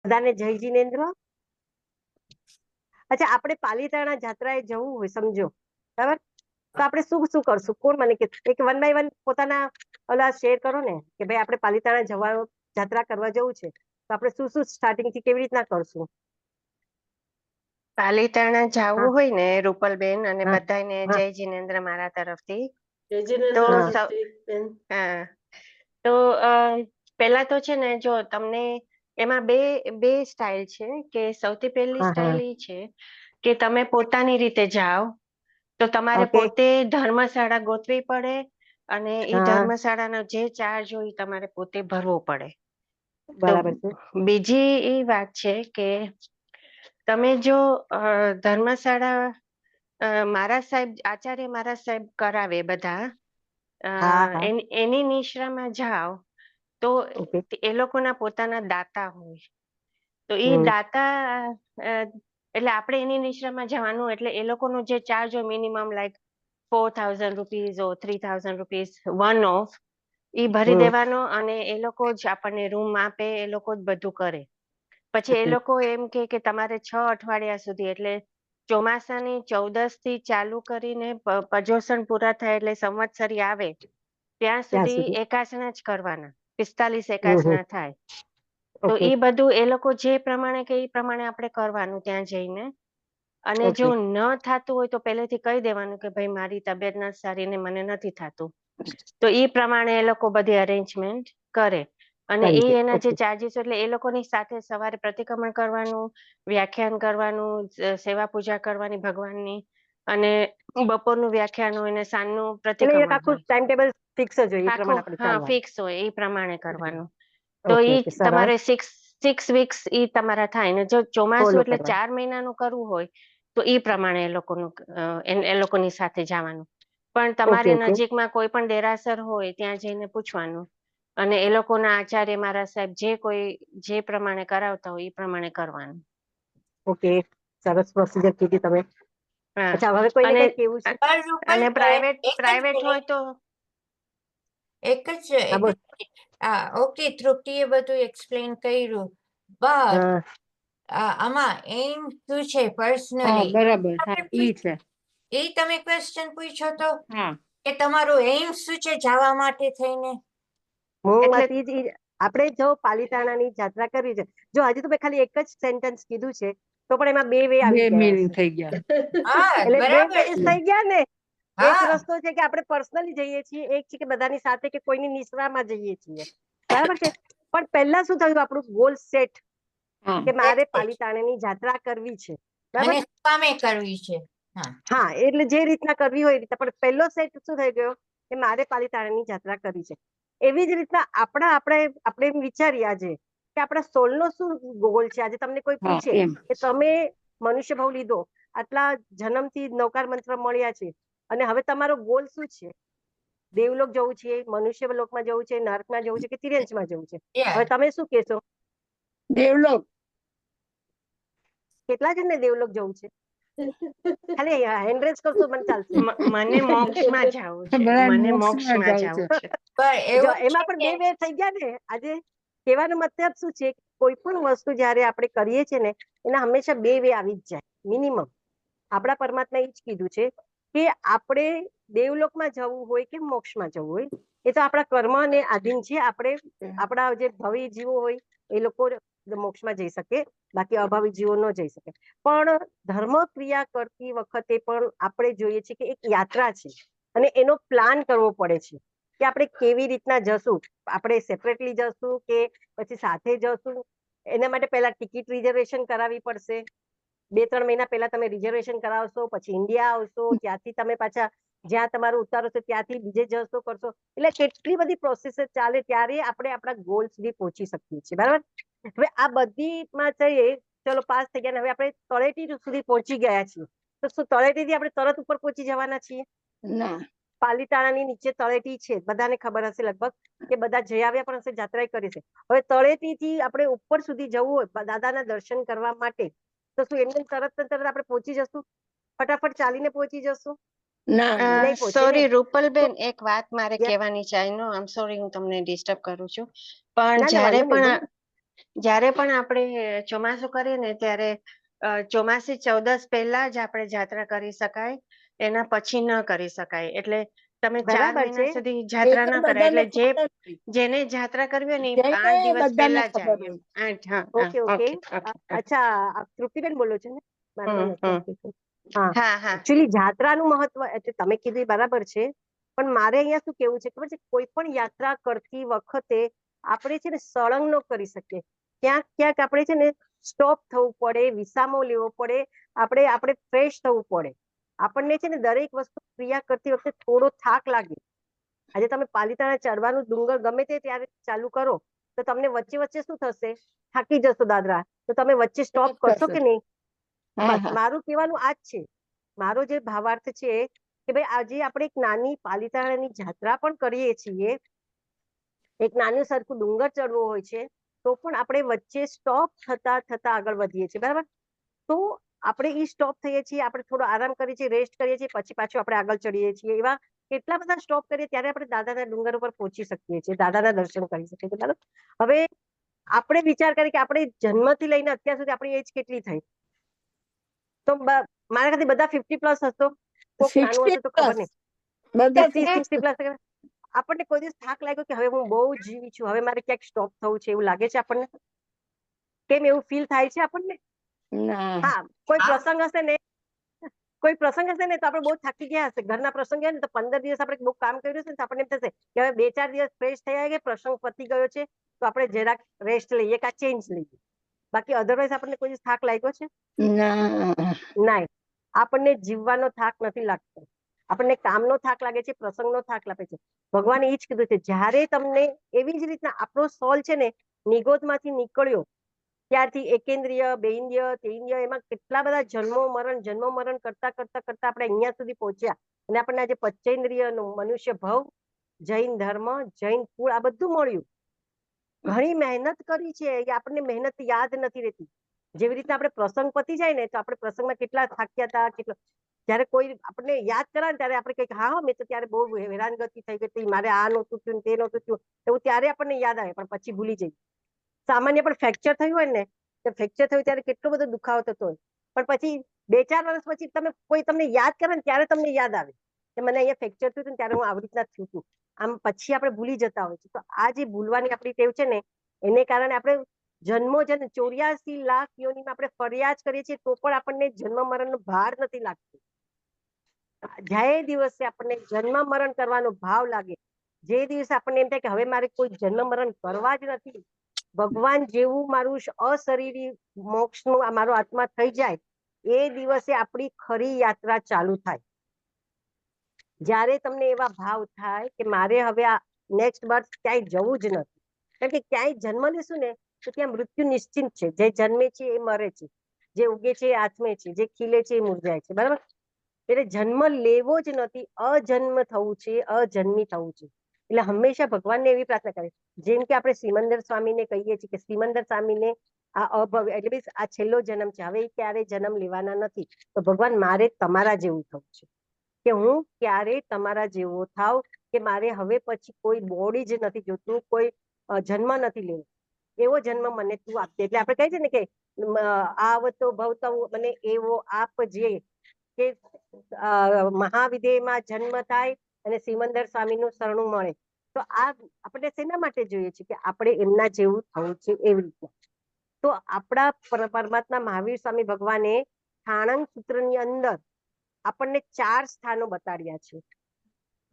બધાને જય જીનેન્દ્ર. અચ્છા, આપણે પાલીતાણા જાત્રાએ જવું હોય સમજો, બરાબર? તો આપણે શું શું કરશું? કોણ મને કે એક વન બાય વન પોતાના ઓલા શેર કરો ને કે ભાઈ આપણે પાલીતાણા જવા જાત્રા કરવા જવું છે, તો આપણે શું શું સ્ટાર્ટિંગ થી કેવી રીતના કરશું? પાલીતાણા જવું હોય ને રૂપલબેન અને હા, બધાને હા. જય જીનેન્દ્ર મારા તરફથી. જય તો જીનેન્દ્ર. હા, તો પેલા તો છે ને, જો તમને એમાં બે બે સ્ટાઇલ છે કે સૌથી પહેલી હા, હા. સ્ટાઇલ એ છે કે તમે પોતાની રીતે જાઓ, તો તમારે ઓકે. પોતે ધર્મશાળા ગોતવી પડે અને એ હા, ધર્મશાળાનો જે ચાર્જ હોય એ તમારે પોતે ભરવો પડે. તો બરાબર છે. બીજી એ વાત છે કે તમે જો ધર્મશાળા મારા સાહેબ આચાર્ય મારા સાહેબ કરાવે બધા, હા, હા. એની નિશ્રામાં જાઓ તો ઓકે. એ લોકોના પોતાના દાતા હોય. તો એ હમ. દાતા એટલે આપણે એની નિશ્રામાં જવાનું, એટલે એ લોકોનો જે ચાર્જ હોય minimum like 4,000 rupees or 3,000 rupees one off, એ ભરી હમ. દેવાનો અને એ લોકો જ આપણને રૂમ આપે, એ લોકો જ બધું કરે. પછી એ ઓકે. લોકો એમ કે તમારે 6 અઠવાડિયા સુધી, એટલે ચોમાસાની 14 થી ચાલુ કરીને પજોસણ પૂરા થાય એટલે સંવત્સરી આવે ત્યાં સુધી એકાસના જ કરવાના, 45 હમ હમ. એકાસના થાય. તો ઓકે. એ બધું એ લોકો જે પ્રમાણે કે એ પ્રમાણે આપણે કરવાનું ત્યાં જઈને. અને જો ઓકે. ન થતું હોય તો પહેલેથી કહી દેવાનું કે ભાઈ મારી તબિયત નથી સારી ને મને નથી થતું, તો એ પ્રમાણે એ લોકો બધી અરેન્જમેન્ટ કરે. અને એ કરી દે. એના જે ઓકે. ચાર્જીસ, એટલે એ લોકોની સાથે સવારે પ્રતિક્રમણ કરવાનું, વ્યાખ્યાન કરવાનું, સેવા પૂજા કરવાની ભગવાનની, અને બપોરનું વ્યાખ્યાન હોય ને સાંજનું એટલે એક પ્રતિક્રમણ આખું હોય. ટાઈમ ટેબલ ફિક્સ જ હોય, એ આખું પ્રમાણે આપણે હા ચાલવાનું. ફિક્સ હોય, એ પ્રમાણે કરવાનું. તો ઓકે. ઈ ઓકે. સરસ. તમારે 6 વીક્સ ઈ તમારા થાય ને. જો ચોમાસું ફોલો એટલે કરવાનું. 4 મહિનાનું કરવું હોય તો ઈ પ્રમાણે એ લોકોનું એ લોકોની સાથે જવાનું. પણ ઓકે. તમારી ઓકે. નજીકમાં કોઈ પણ દેરાસર હોય ત્યાં જઈને પૂછવાનું, અને એ લોકોના આચાર્ય મારા સાહેબ જે પ્રમાણે કરાવતા હોય એ પ્રમાણે કરવાનું. ઓકે. સરસ પ્રોસીજર કીધી તમે. હા, અચ્છા, હવે કોઈને અને કઈ કેવું છે? અને પ્રાઇવેટ એક જ પ્રાઇવેટ હોય મિનિટ, તો એક જ હા, બોલ. મિનિટ. ઓકે, તૃપ્તિએ બધું એક્સપ્લેન કર્યું, બટ હા. આમાં એમ શું છે હા પર્સનલી? બરાબર, હા ઈ છે. એ તમે ક્વેશ્ચન પૂછો તો હા કે તમારું એમ શું છે જવા માટે થઈને? હું એટલે આપણે જો પાલીતાણાની જાત્રા કરવી છે, જો આજે તો મેં ખાલી એક જ સેન્ટેન્સ કીધું છે, તો પણ એમાં બે વે બે આવી ગયા મિનિંગ છે. થઈ ગયા. હા, એટલે બે બરાબર વેઝ છે. થઈ ગયા ને. એક હા, રસ્તો છે કે આપણે પર્સનલી જઈએ છીએ, એક છે કે બધાની સાથે કે કોઈની નિશ્રામાં જઈએ છીએ, બરાબર છે. પણ પહેલા શું થયું, આપણું ગોલ સેટ હા કે મારે પાલીતાણાની જાત્રા કરવી છે, અને બરાબર. શું કામે કરવી છે? હા, હા, એટલે જે રીતના કરવી હોય એ રીતના, પણ પહેલો સેટ શું થઈ ગયો કે મારે પાલીતાણાની જાત્રા કરવી છે. એવી જ રીતના આપણે એમ વિચારીએ આજે કે આપણા સોલનો શું ગોલ છે. આજે તમને કોઈ હા પૂછે એમ કે તમે મનુષ્ય ભાવ લીધો, આટલા જન્મથી નવકાર મંત્ર મળ્યા છે, અને હવે તમારો ગોલ શું છે? દેવલોક જવું છે, મનુષ્ય લોકમાં જવું છે, નર્કમાં જવું છે, કે તિર્યંશમાં જવું છે? હવે તમે શું કહેશો? ડેવલપ. કેટલા જણને દેવલોક જવું છે? ખાલી હેન્ડ કરશો મને ચાલશે. મને મોક્ષમાં જવું છે, બધા મને મોક્ષમાં મોક્ષમાં જાવ છે. જવું છે. પણ જો એવું છે એમાં પણ કે બે થઈ ગયા ને. આજે કહેવાનો મતલબ શું છે? કોઈ પણ વસ્તુ જયારે આપણે કરીએ છીએ ને, એના હંમેશા બે વે આવી જ જાય મિનિમમ. આપણા પરમાત્મા એ જ કીધું છે કે આપણે દેવલોકમાં જવું હોય કે મોક્ષમાં જવું હોય, એ તો આપણા કર્મને આધીન છે. આપણા જે ભવી જીવો હોય એ લોકો મોક્ષમાં જઈ શકે, બાકી અભાવી જીવો ન જઈ શકે. પણ ધર્મ ક્રિયા કરતી વખતે પણ આપણે જોઈએ છીએ કે એક યાત્રા છે, અને એનો પ્લાન કરવો પડે છે કે આપણે કેવી રીતના જશું. આપણે સેપરેટલી જશું કે પછી સાથે જશું? એના માટે પહેલા ટિકિટ રિઝર્વેશન કરાવવી પડશે. 2-3 મહિના પહેલા તમે રિઝર્વેશન કરાવશો, પછી ઇન્ડિયા આવશો, ત્યાંથી તમે પાછા જ્યાં તમારું ઉતારો છે ત્યાંથી બીજે જશો કરશો, એટલે કેટલી બધી પ્રોસેસ ચાલે, ત્યારે આપણે આપણા ગોલ સુધી પહોંચી શકીએ છીએ, બરાબર. હવે આ બધીમાં જઈએ, ચલો પાસ થઈ ગયા, હવે આપણે તળેટી સુધી પહોંચી ગયા છીએ, તો શું તળેટીથી આપણે તરત ઉપર પહોંચી જવાના છીએ? ના. પાલીતાણાની નીચે તળેટી છે, બધાને ખબર હશે લગભગ, કે બધા જઈ આવ્યા પણ હશે, જાત્રા કરી છે. હવે તળેટીથી આપણે ઉપર સુધી જવું હોય દાદાના દર્શન કરવા માટે, તો શું એમને તરત આપણે પહોંચી જશું? ફટાફટ ચાલીને પહોંચી જશું? ના ના. નહીં પહોંચે ને. સોરી તો રૂપલબેન, એક વાત મારે યસ. કહેવાની છે. આઈ નો આમ સોરી, હું તમને ડિસ્ટર્બ કરું છું, પણ ના ના, જ્યારે વાંધો નહીં, બોલો. જ્યારે પણ આપણે ચોમાસું કરીએ ને ત્યારે ચોમાસી ચૌદસ પહેલા જ આપણે જાત્રા કરી શકાય, એના પછી ન કરી શકાય. એટલે તમે 4 બરાબર મહિના છે. સુધી એ જાત્રા તો ન કરાય. બધાને એટલે ખબર હોય. જેને જાત્રા કરવી હોય ને એ જેને 8 દિવસ બધાને પહેલા ખબર જાય એમ. હોય. 8, હા, ઓકે હા, ઓકે. ઓકે. અચ્છા, આપ તૃપ્તિબેન બોલો છો ને? મારું હમ, નામ નથી હમ. આવતું. હા, હા, હા. એકચ્યુઅલી જાત્રાનું મહત્વ એટલે તમે કીધું એ બરાબર છે, પણ મારે અહીંયા શું કેવું છે ખબર છે, કોઈ પણ યાત્રા કરતી વખતે આપણે છે ને સળંગ ન કરી શકીએ. ક્યાંક ક્યાંક આપણે છે ને સ્ટોપ થવું પડે, વિસામો લેવો પડે, આપણે ફ્રેશ થવું પડે. આપણને છે ને દરેક વસ્તુ ક્રિયા કરતી વખતે થોડો થાક લાગે. આજે તમે પાલિતાણા ચડવાનું ડુંગર ગમે તે ત્યારે ચાલુ કરો તો તમને વચ્ચે વચ્ચે શું થશે, થાકી જશો દાદરા, તો તમે વચ્ચે સ્ટોપ કરશો કે નહીં? હા બસ હા મારું કહેવાનું આ જ છે. મારો જે ભાવાર્થ છે કે ભાઈ આજે આપણે એક નાની પાલિતાણાની જાત્રા પણ કરીએ છીએ, એક નાનું સરખું ડુંગર ચડવો હોય છે, તો પણ આપણે વચ્ચે સ્ટોપ થતા થતા આગળ વધીએ છીએ, બરાબર? તો આપણે એ સ્ટોપ થઈએ છીએ, આપણે થોડો આરામ કરીએ છીએ, રેસ્ટ કરીએ છીએ, પછી પાછું આપણે આગળ ચડીએ છીએ. એવા કેટલા બધા સ્ટોપ કરીએ ત્યારે આપણે દાદાના ડુંગર ઉપર પહોંચી શકીએ છીએ, દાદાના દર્શન કરી શકીએ છીએ, બરાબર? હવે આપણે વિચાર કરીએ કે આપણે જન્મથી લઈને અત્યાર સુધી આપણી એજ કેટલી થઈ, તો મારા ખાતે બધા 50+ હશો, કોક નાનું 60 હશે તો ખબર પ્લસ નહીં, બધા 50-60+. આપણને કોઈ દિવસ થાક લાગ્યો કે હવે હું બહુ જીવી છું, હવે મારે ક્યાંક સ્ટોપ થવું છે એવું લાગે છે આપણને? કેમ એવું ફીલ થાય છે આપણને? ના હા, કોઈ પ્રસંગ હશે ને, કોઈ પ્રસંગ હશે ને તો આપણે બહુ થાકી ગયા હશે, ઘરના પ્રસંગ હોય ને તો 15 દિવસ આપણે બહુ કામ કર્યું હશે ને તો આપણને એમ થશે કે હવે 2-4 દિવસ ફ્રેશ થયા કે પ્રસંગ પતી ગયો છે તો આપણે જરાક રેસ્ટ લઈએ, કા ચેન્જ લઈએ. બાકી અધરવાઇઝ આપણને કોઈ દિવસ થાક લાગ્યો છે? ના નહીં. આપણને જીવવાનો થાક નથી લાગતો, આપણને કામનો થાક લાગે છે, પ્રસંગનો થાક લાગે છે. ભગવાને એ જ કીધું છે, જ્યારે તમને એવી જ રીતના આપણો સોલ છે ને નિગોદમાંથી નીકળ્યો ત્યારથી એકેન્દ્રિય, બેઇન્દ્રિય, તેઇન્દ્રિય, એમાં કેટલા બધા જન્મો મરણ કરતા કરતા કરતા આપણે અહીંયા સુધી પહોંચ્યા, અને આપણને આજે પંચેન્દ્રિયનું મનુષ્ય ભવ, જૈન ધર્મ, જૈન કુળ, આ બધું મળ્યું. ઘણી મહેનત કરી છે કે આપણને મહેનત યાદ નથી રહેતી. જેવી રીતના આપણે પ્રસંગ પતી જાય ને તો આપણે પ્રસંગમાં કેટલા થાક્યા હતા, કેટલા, જ્યારે કોઈ આપણને યાદ કરાવે ને ત્યારે આપણે કહીએ હા મેં તો ત્યારે બહુ હેરાનગતિ થઈ ગઈ હતી, મારે આ નહોતું થયું, તે નહોતું થયું, એવું ત્યારે આપણને યાદ આવે, પણ પછી ભૂલી જઈએ. સામાન્ય પણ ફ્રેક્ચર થયું હોય ને, તો ફ્રેક્ચર થયું ત્યારે કેટલો બધો દુખાવો થતો હોય, પણ પછી 2-4 વર્ષ પછી કોઈ તમને યાદ કરે ને ત્યારે તમને યાદ આવે કે મને અહીંયા ફ્રેક્ચર થયું હતું ત્યારે હું આવી રીતના થયું હતું. આમ પછી આપણે ભૂલી જતા હોય છે. તો આ જે ભૂલવાની આપણી ટેવ છે ને, એને કારણે આપણે જન્મો 84 લાખ યોનીમાં આપણે ફરિયાદ કરીએ છીએ તો પણ આપણને જન્મ મરણનો ભાર નથી લાગતો. જે દિવસે આપણને જન્મ મરણ કરવાનો ભાવ લાગે, જે દિવસે આપણને એમ થાય કે હવે મારે કોઈ જન્મ મરણ કરવા જ નથી, ભગવાન જેવું મારું અશરીરી મોક્ષનું મારો આત્મા થઈ જાય, એ દિવસે આપણી ખરી યાત્રા ચાલુ થાય. જ્યારે તમને એવા ભાવ થાય કે મારે હવે આ નેક્સ્ટ બર્થ ક્યાંય જવું જ નથી, કારણ કે ક્યાંય જન્મ લેશું ને તો ત્યાં મૃત્યુ નિશ્ચિત છે. જે જન્મે છે એ મરે છે, જે ઉગે છે એ આત્મે છે, જે ખીલે છે એ મુરઝાય છે, બરાબર? એટલે જન્મ લેવો જ નથી, અજન્મ થવું છે, અજન્મી થવું છે. એટલે હંમેશા ભગવાનને એવી પ્રાર્થના કરે, જેમ કે આપણે સિમંદર સ્વામીને કહીએ છીએ કે સિમંદર સ્વામીને આ અભવ્ય એટલે આ છેલ્લો જન્મ છે, હવે ક્યારે જન્મ લેવાના નથી, તો ભગવાન મારે તમારા જેવું થવું છે, કે હું ક્યારે તમારા જેવો થાવ, કે મારે હવે પછી કોઈ બોડી જ નથી જોતું, કોઈ જન્મ નથી લેવો, એવો જન્મ મને તું આપજે. એટલે આપણે કહીએ છીએ ને કે આવતો ભવતો મને એવો આપજે, કે મહાવિદેહમાં જન્મ થાય અને સિમંદર સ્વામીનું શરણું મળે. તો આ આપણે શેના માટે જોઈએ છે કે આપણે એમના જેવું થવું છે એવી રીતના. તો આપણા પરમાત્મા મહાવીર સ્વામી ભગવાને થાણંગ સૂત્રની અંદર આપણને 4 સ્થાનો બતાડ્યા છે,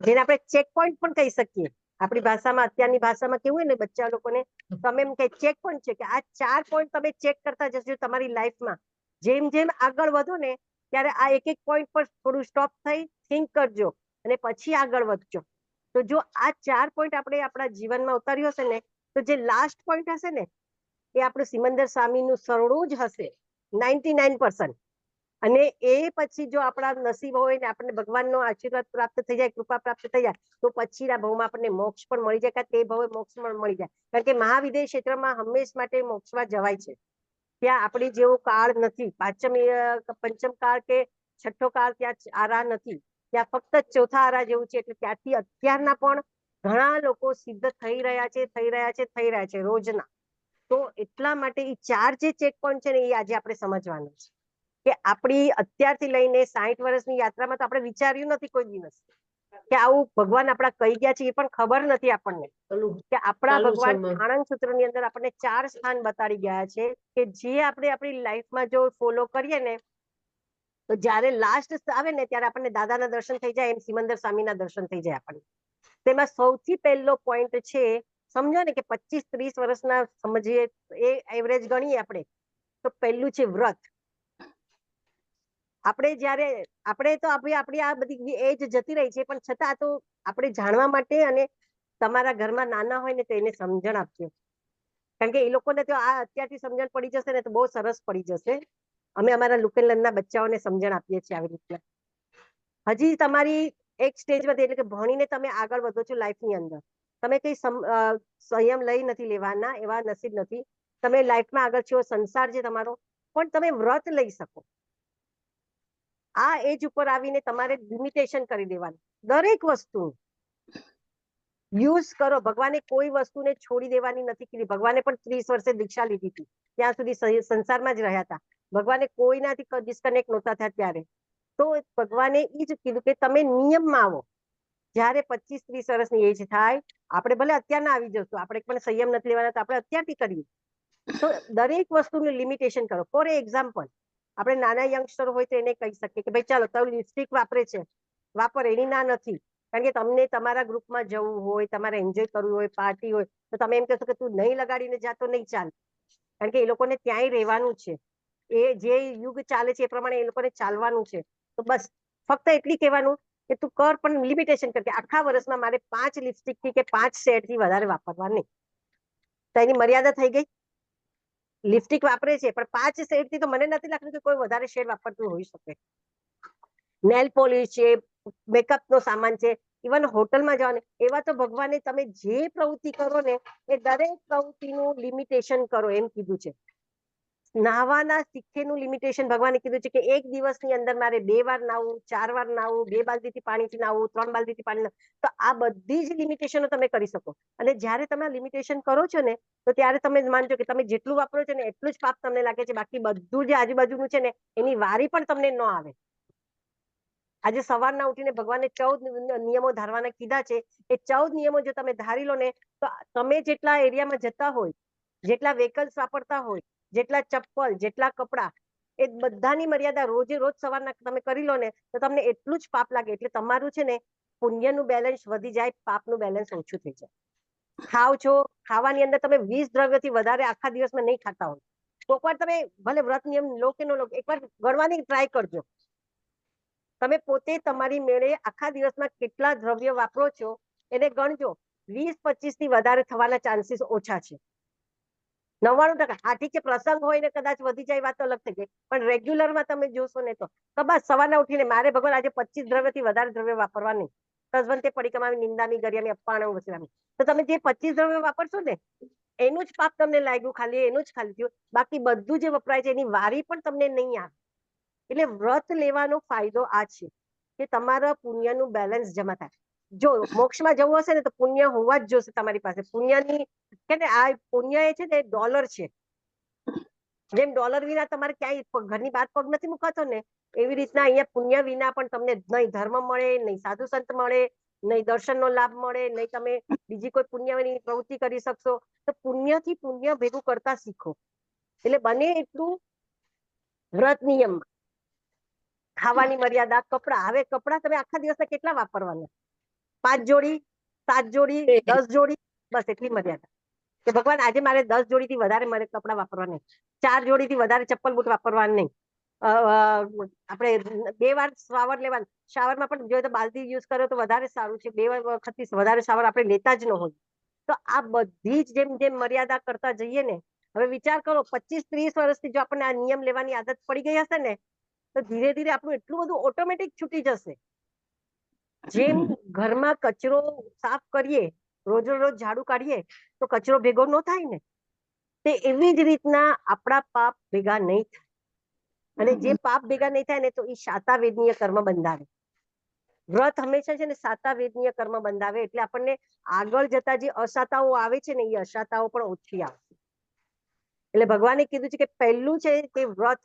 જેને આપણે ચેક પોઈન્ટ પણ કહી શકીએ. આપણી ભાષામાં, અત્યારની ભાષામાં કેવું હોય ને બચ્ચા લોકોને, તમે એમ કે ચેક પોઈન્ટ છે, કે આ 4 પોઈન્ટ તમે ચેક કરતા જશો તમારી લાઈફમાં. જેમ જેમ આગળ વધો ને ત્યારે આ એક પોઈન્ટ પર થોડું સ્ટોપ થઈ થિંક કરજો અને પછી આગળ વધજો. તો જો આ 4 પોઈન્ટ આપણે આપણા જીવનમાં ઉતાર્યો હશે ને, તો જે લાસ્ટ પોઈન્ટ હશે ને એ આપણું સિમંદર સ્વામીનું શરણું જ હશે 99%. અને એ પછી જો આપણા નસીબ હોય ને આપણને ભગવાનનો આશીર્વાદ પ્રાપ્ત થઈ જાય, કૃપા પ્રાપ્ત થઈ જાય, તો પછીના ભાવમાં આપણને મોક્ષ પણ મળી જાય, તે ભાવે મોક્ષ પણ મળી જાય. કારણ કે મહાવિદેહ ક્ષેત્રમાં હંમેશ માટે મોક્ષમાં જવાય છે. ત્યાં આપણી જેવો કાળ નથી, પંચમ કાળ કે છઠ્ઠો કાળ ત્યાં આરા નથી, ત્યાં ફક્ત ચોથા આરા જેવું છે. એટલે ત્યાંથી અત્યારના પણ ઘણા લોકો સિદ્ધ થઈ રહ્યા છે રોજના. તો એટલા માટે એ 4 જે ચેક પોઈન્ટ છે ને એ આજે આપણે સમજવાના છે કે આપણી અત્યારથી લઈને 60 વર્ષની યાત્રામાં તો આપણે વિચાર્યું નથી કોઈ દિવસ કે આવું ભગવાન આપણા કહી ગયા છે, એ પણ ખબર નથી આપણને કે આપણા ભગવાન આનંદ સૂત્રની અંદર આપણને 4 સ્થાન બતાડી ગયા છે કે જે આપણે આપણી લાઈફમાં જો ફોલો કરીએ ને તો જ્યારે લાસ્ટ આવે ને ત્યારે આપણને દાદાના દર્શન થઈ જાય, એમ સિમંદર સ્વામીના દર્શન થઈ જાય આપણને. તેમાં સૌથી પહેલો પોઈન્ટ છે, સમજો ને કે 25-30 વર્ષના સમજીએ એ એવરેજ ગણીએ આપણે તો પહેલું છે વ્રત. આપણે તો આપણી આ બધી એજ જતી રહી છે, પણ છતાં તો આપણે જાણવા માટે અને તમારા ઘરમાં નાના હોય ને તો એને સમજણ આપજો, કારણ કે એ લોકોને તો આ અત્યારથી સમજણ પડી જશે ને તો બહુ સરસ પડી જશે. અમે અમારા લુકેનલના બચ્ચાઓને સમજણ આપીએ છીએ આવી રીતના. હજી તમારી એક સ્ટેજમાંથી એટલે કે ભણીને તમે આગળ વધો છો લાઈફની અંદર, તમે કઈ સંયમ લઈ નથી લેવાના, એવા નસીબ નથી. તમે લાઈફમાં આગળ છો, સંસાર છે તમારો, પણ તમે વ્રત લઈ શકો. આ એજ ઉપર આવીને તમારે લિમિટેશન કરી દેવાનું. દરેક વસ્તુ યુઝ કરો. ભગવાને કોઈ વસ્તુને છોડી દેવાની નથી કીધી. ભગવાને પણ 30 વર્ષે દીક્ષા લીધી હતી, ત્યાં સુધી સંસારમાં જ રહ્યા હતા. ભગવાને કોઈનાથી ડિસ્કનેક્ટ નહોતા થયા ત્યારે. તો ભગવાને એ જ કીધું કે તમે નિયમમાં આવો. જયારે 25-30 વર્ષની એજ થાય, આપણે ભલે અત્યારના આવી જશું, આપણે પણ સંયમ નથી લેવાના તો આપણે અત્યારથી કરીએ. તો દરેક વસ્તુનું લિમિટેશન કરો. ફોર એક્ઝામ્પલ, આપણે નાના યંગસ્ટર હોય તો એને કહી શકીએ કે ભાઈ ચાલો તમે લિપસ્ટિક વાપરે છે, વાપર, એની ના નથી. કારણ કે તમને તમારા ગ્રુપમાં જવું હોય, તમારે એન્જોય કરવું હોય, પાર્ટી હોય, તો તમે એમ કહેશો કે તું નહીં લગાડીને જા તો નહીં ચાલે, કારણ કે એ લોકોને ત્યાંય રહેવાનું છે. એ જે યુગ ચાલે છે એ પ્રમાણે એ લોકોને ચાલવાનું છે. તો બસ ફક્ત એટલી કહેવાનું કે તું કર, પણ લિમિટેશન કર કે આખા વર્ષમાં મારે 5 લિપસ્ટિક થી કે 5 શેડથી વધારે વાપરવા નહીં. તો એની મર્યાદા થઈ ગઈ. લિપસ્ટિક વાપરે છે પણ 5 શેડથી તો મને નથી લાગતું કે કોઈ વધારે શેડ વાપરતું હોઈ શકે. નેલ પોલિશ છે, મેકઅપ નો સામાન છે, ઇવન હોટલમાં જવાનું, એવા તો ભગવાને તમે જે પ્રવૃત્તિ કરો ને એ દરેક પ્રવૃત્તિનું લિમિટેશન કરો એમ કીધું છે. નાહવાના શીખેનું લિમિટેશન ભગવાને કીધું છે કે એક દિવસની અંદર મારે 2 વાર નાવું, 4 વાર નાવું, 2 બાલદીથી પાણીથી નાવું, 3 બાલદીથી પાણી નાવું. તો આ બધી જ લિમિટેશનો તમે કરી શકો. અને જ્યારે તમે આ લિમિટેશન કરો છો ને તો ત્યારે તમે માનજો કે તમે જેટલું વાપરો છો ને એટલું જ પાપ તમને લાગે છે. બાકી બધું જે આજુબાજુનું છે ને એની વારી પણ તમને ન આવે. આજે સવારના ઉઠીને ભગવાને 14 નિયમો ધારવાના કીધા છે. એ 14 નિયમો જો તમે ધારી લો ને તો તમે જેટલા એરિયામાં જતા હોય, જેટલા વ્હીકલ્સ વાપરતા હોય, જેટલા ચપ્પલ, જેટલા કપડા, એ બધાની મર્યાદા રોજે રોજ સવારના તમે કરી લો ને તો તમને એટલું જ પાપ લાગે. એટલે તમારું છે ને પુણ્યનું બેલેન્સ વધી જાય, પાપનું બેલેન્સ ઓછું થઈ જાય. ખાવ છો, ખાવાની અંદર તમે 20 દ્રવ્યથી વધારે આખા દિવસમાં નહીં ખાતા હોય તો એકવાર તમે ભલે વ્રત નિયમ લો કે ન લો, એકવાર ગણવાની ટ્રાય કરજો. તમે પોતે તમારી મેળે આખા દિવસમાં કેટલા દ્રવ્ય વાપરો છો એને ગણજો. 20-25 થી વધારે થવાના ચાન્સીસ ઓછા છે. 99%. હા ઠીક છે, પ્રસંગ હોય ને કદાચ વધી જાય, વાત અલગ થઈ ગઈ, પણ રેગ્યુલરમાં તમે જોશો ને તો બસ સવારના ઉઠીને મારે ભગવાન આજે 25 દ્રવ્યથી વધારે દ્રવ્ય વાપરવા નહીં. તજવંતે પડીકમાવી નિંદામી ગરિયામી અપ્પાણવ વસરામી. તો તમે જે 25 દ્રવ્ય વાપરશો ને એનું જ પાપ તમને લાગ્યું, ખાલી એનું જ ખાલી થયું. બાકી બધું જે વપરાય છે એની વારી પણ તમને નહીં આવે. એટલે વ્રત લેવાનો ફાયદો આ છે કે તમારા પુણ્યનું બેલેન્સ જમા થાય. જો મોક્ષમાં જવું હશે ને તો પુણ્ય હોવા જ જોશે તમારી પાસે. પુણ્યની કે ને આ પુણ્ય એ છે ને ડોલર છે. જેમ ડોલર વિના તમારે ક્યાંય ઘરની બહાર પગ નથી મુકાતો ને, એવી રીતના અહીંયા પુણ્ય વિના પણ તમને નહીં ધર્મ મળે, નહીં સાધુ સંત મળે, નહીં દર્શનનો લાભ મળે, નહીં તમે બીજી કોઈ પુણ્યની પ્રવૃત્તિ કરી શકશો. તો પુણ્યથી પુણ્ય ભેગું કરતા શીખો. એટલે બને એટલું વ્રત નિયમમાં ખાવાની મર્યાદા, કપડા. હવે કપડા તમે આખા દિવસના કેટલા વાપરવાના? 5 જોડી, 7 જોડી, 10 જોડી, બસ એટલી મર્યાદા. કે ભગવાન આજે મારે 10 જોડીથી વધારે મારે કપડા વાપરવા નહીં, 4 જોડીથી વધારે ચપ્પલ બૂટ વાપરવા નહીં. આપણે 2 વાર શાવર લેવાનું. શાવરમાં પણ જોઈએ તો બાલદી યુઝ કરો તો વધારે સારું છે. 2 વખતથી વધારે શાવર આપણે લેતા જ ન હોય. તો આ બધી જ જેમ જેમ મર્યાદા કરતા જઈએ ને, હવે વિચાર કરો 25-30 વર્ષથી જો આપણને આ નિયમ લેવાની આદત પડી ગઈ હશે ને તો ધીરે ધીરે આપણું એટલું બધું ઓટોમેટિક છૂટી જશે. જેમ ઘરમાં કચરો સાફ કરીએ, રોજ રોજ ઝાડુ કાઢીએ તો કચરો ભેગો ન થાય ને, તે એવી જ રીતના આપણા પાપ ભેગા નહીં થાય. અને જે પાપ ભેગા નહીં થાય ને તો એ શાતાવેદનીય કર્મ બંધાવે. વ્રત હંમેશા છે ને શાતાવેદનીય કર્મ બંધાવે. એટલે આપણને આગળ જતા જે અશાતાઓ આવે છે ને એ અશાતાઓ પણ ઓછી આવશે. એટલે ભગવાને કીધું છે કે પહેલું છે તે વ્રત.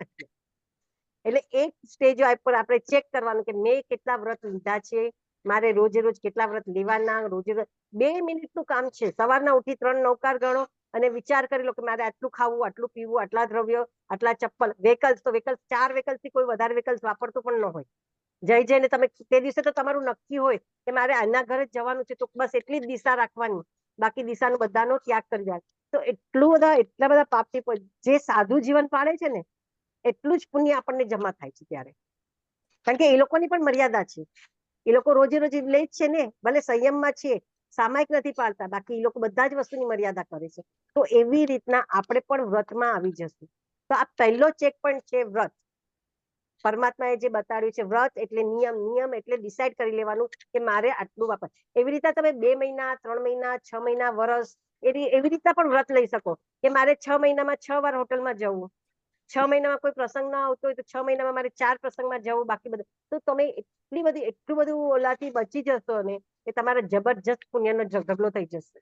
એટલે એક સ્ટેજ પર આપણે ચેક કરવાનું કે મેં કેટલા વ્રત લીધા છે, મારે રોજે રોજ કેટલા વ્રત લેવાના. રોજે રોજ 2 મિનિટનું કામ છે. સવારના ઉઠી 3 નવકાર ગણો અને વિચાર કરી લો કે મારે આટલું ખાવું, આટલું પીવું, આટલા દ્રવ્યો, આટલા ચપ્પલ. વ્હીકલ્સ તો વ્હીકલ્સ 4 વ્હીકલ્સ થી કોઈ વધારે વ્હીકલ્સ વાપરતું પણ ન હોય. જઈને તમે તે દિવસે તો તમારું નક્કી હોય કે મારે આના ઘરે જ જવાનું છે, તો બસ એટલી જ દિશા રાખવાની, બાકી દિશાનો બધાનો ત્યાગ કરી દેવાનો. તો એટલા બધા પાપથી જે સાધુ જીવન પાડે છે ને એટલું જ પુણ્ય આપણને જમા થાય છે ત્યારે. કારણ કે એ લોકોની પણ મર્યાદા છે. એ લોકો રોજે રોજ લે જ છે ને, ભલે સંયમમાં છે, સામાયિક નથી પાડતા, બાકી એ લોકો બધા જ વસ્તુની મર્યાદા કરે છે. તો એવી રીતના આપણે પણ વ્રતમાં આવી જશું. તો આ પહેલો ચેક પોઈન્ટ છે વ્રત. પરમાત્માએ જે બતાડ્યું છે વ્રત એટલે નિયમ. નિયમ એટલે ડિસાઈડ કરી લેવાનું કે મારે આટલું વાપર. એવી રીતે તમે 2 મહિના, 3 મહિના, 6 મહિના, વર્ષ એવી રીતના પણ વ્રત લઈ શકો કે મારે 6 મહિનામાં 6 વાર હોટલમાં જવું, 6 મહિનામાં કોઈ પ્રસંગ ના આવતો હોય તો 6 મહિનામાં મારે 4 પ્રસંગમાં જવું, બાકી બધું. તો તમે એટલું બધું ઓલાથી બચી જશો ને કે તમારે જબરજસ્ત પુણ્યનો ઢગલો થઈ જશે.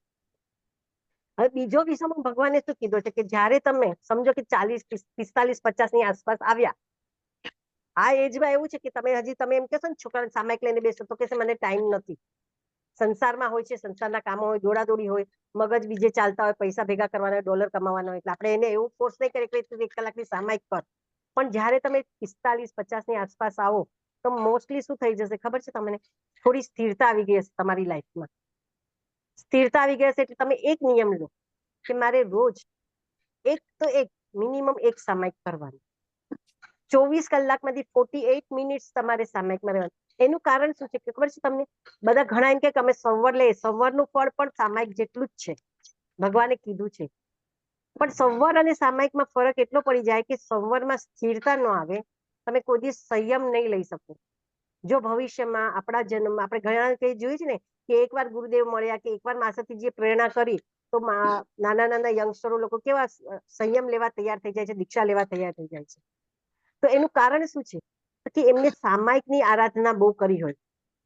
હવે બીજો વિષયમાં ભગવાને શું કીધું છે કે જયારે તમે સમજો કે 40, 45, 50 ની આસપાસ આવ્યા, આ એજમાં એવું છે કે તમે એમ કહેશો ને છોકરાને સામાયિક લઈને બેસો તો કહેશે મને ટાઈમ નથી. સંસારમાં હોય છે, સંસારના કામો હોય, દોડાદોડી હોય, મગજ બીજે ચાલતા હોય, પૈસા ભેગા કરવાના હોય, ડોલર કમાવાના હોય, એટલે આપણે એને એવું ફોર્સ નહીં કરીએ કે 1 કલાકની સામાયિક કર. પણ જયારે તમે 45, 50 ની આસપાસ આવો તો મોસ્ટલી શું થઈ જશે ખબર છે તમને? થોડી સ્થિરતા આવી ગઈ હશે તમારી લાઈફમાં. સ્થિરતા આવી ગઈ હશે એટલે તમે એક નિયમ લો કે મારે રોજ એક મિનિમમ એક સામાયિક કરવાનું. 24 કલાકમાંથી 48 મિનિટ્સ તમારે સામાયિકમાં રહેવાનું. એનું કારણ શું છે ખબર છે તમને? બધા ઘણા એમ કે અમે સંવર લઈએ, સંવરનું ફળ પણ સામાયિક જેટલું જ છે, ભગવાને કીધું છે. પણ સંવર અને સામાયિકમાં ફરક એટલો પડી જાય કે સંવરમાં સ્થિરતા ન આવે, તમે કોઈ દિવસ સંયમ નહીં લઈ શકો. જો ભવિષ્યમાં આપણા જન્મ આપણે ઘણા કઈ જોયું છે ને કે એકવાર ગુરુદેવ મળ્યા કે એકવાર માસાતીજીએ પ્રેરણા કરી તો નાના નાના યંગસ્ટરો લોકો કેવા સંયમ લેવા તૈયાર થઈ જાય છે, દીક્ષા લેવા તૈયાર થઈ જાય છે. તો એનું કારણ શું છે કે એમને સામાયિકની આરાધના બહુ કરી હોય.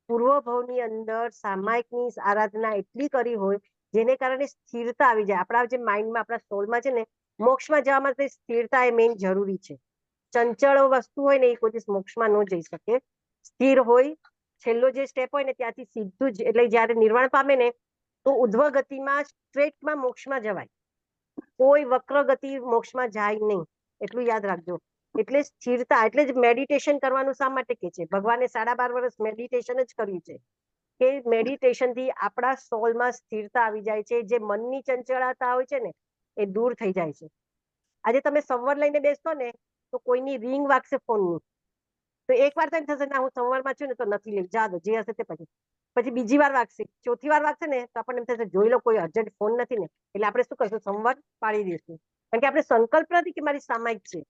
પૂર્વ ભવની અંદર સામાયિકની આરાધના એટલી કરી હોય જેને કારણે સ્થિરતા આવી જાય. આપણા જે માઇન્ડમાં, આપણા સોલમાં છે ને, મોક્ષમાં જવા માટે સ્થિરતા એ મેઇન જરૂરી છે. ચંચળ વસ્તુ હોય ને એ કોઈ દિવસ મોક્ષમાં ન જઈ શકે. સ્થિર હોય, છેલ્લો જે સ્ટેપ હોય ને ત્યાંથી સીધું જ, એટલે જયારે નિર્વાણ પામે ને તો ઉધ્વ ગતિમાં સ્ટ્રેટમાં મોક્ષમાં જવાય. કોઈ વક્ર ગતિ મોક્ષમાં જાય નહીં, એટલું યાદ રાખજો. એટલે સ્થિરતા, એટલે જ મેડિટેશન કરવાનું શા માટે કે છે? ભગવાને 12.5 વર્ષ મેડિટેશન જ કર્યું છે કે મેડિટેશન થી આપણા સોલમાં સ્થિરતા આવી જાય છે. જે મનની ચંચળતા હોય છે ને એ દૂર થઈ જાય છે. આજે તમે સંવર લઈને બેસતો ને તો કોઈની રિંગ વાગશે ફોનની, તો એકવાર તો એમ થશે ના હું સંવરમાં છું ને તો નથી લેવી, જા દો, જે હશે તે પછી બીજી વાર વાગશે, ચોથી વાર વાગશે ને તો આપણને એમ થશે જોઈ લો કોઈ અર્જન્ટ ફોન નથી ને, એટલે આપણે શું કરશું? સંવર પાડી દઈશું. કારણ કે આપણે સંકલ્પ નથી કે મારી સામાયિક છે,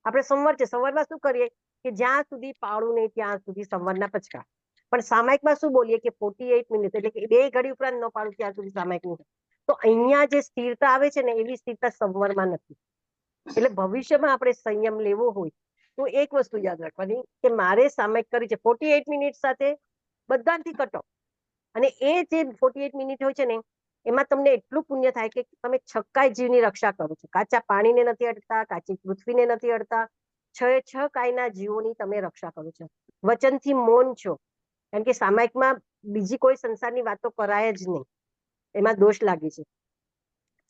આપણે સંવર છે. સંવરમાં શું કરીએ કે જ્યાં સુધી પાળું નહીં ત્યાં સુધી સંવરના પચકા. પણ સામાયિકમાં શું બોલીએ કે 48 મિનિટ, એટલે કે 2 ઘડી ઉપરાંત ન પાડું ત્યાં સુધી સામાયિક નહીં. તો અહીંયા જે સ્થિરતા આવે છે ને એવી સ્થિરતા સંવરમાં નથી. એટલે ભવિષ્યમાં આપણે સંયમ લેવો હોય તો એક વસ્તુ યાદ રાખવાની કે મારે સામાયિક કરી છે 48 મિનિટ સાથે બધાથી કટો. અને એ જે 48 મિનિટ હોય છે ને એમાં તમને એટલું પુણ્ય થાય કે તમે છક્કાય જીવની રક્ષા કરો છો. કાચા પાણીને નથી અડતા, કાચી પૃથ્વીને નથી અડતા, 6 કાયના જીવોની તમે રક્ષા કરો છો. વચનથી મૌન છો, કારણ કે સામાયિકમાં બીજી કોઈ સંસારની વાતો કરાય જ નહીં, એમાં દોષ લાગે છે.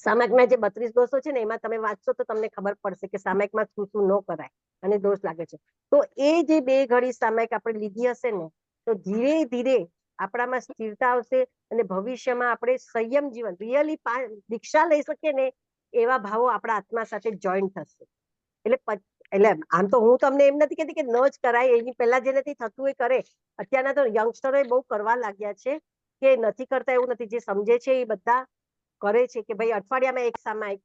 સામાયિકના જે 32 દોષો છે ને એમાં તમે વાંચશો તો તમને ખબર પડશે કે સામાયિકમાં શું શું ન કરાય અને દોષ લાગે છે. તો એ જે 2 ઘડી સામાયિક આપણે લીધી હશે ને તો ધીરે ધીરે આપણામાં સ્થિરતા આવશે અને ભવિષ્યમાં આપણે સંયમ જીવન, રિયલી દીક્ષા લઈ શકીએ ને એવા ભાવો આપણા આત્મા સાથે જોઈન્ટ થશે. એટલે આમ તો હું તમને એમ નથી કહેતી કે ન જ કરાય, એની પહેલા જે નથી થતું એ કરે. અત્યારના તો યંગસ્ટરો બહુ કરવા લાગ્યા છે કે નથી કરતા એવું નથી. જે સમજે છે એ બધા કરે છે કે ભાઈ અઠવાડિયામાં એક સામાયિક,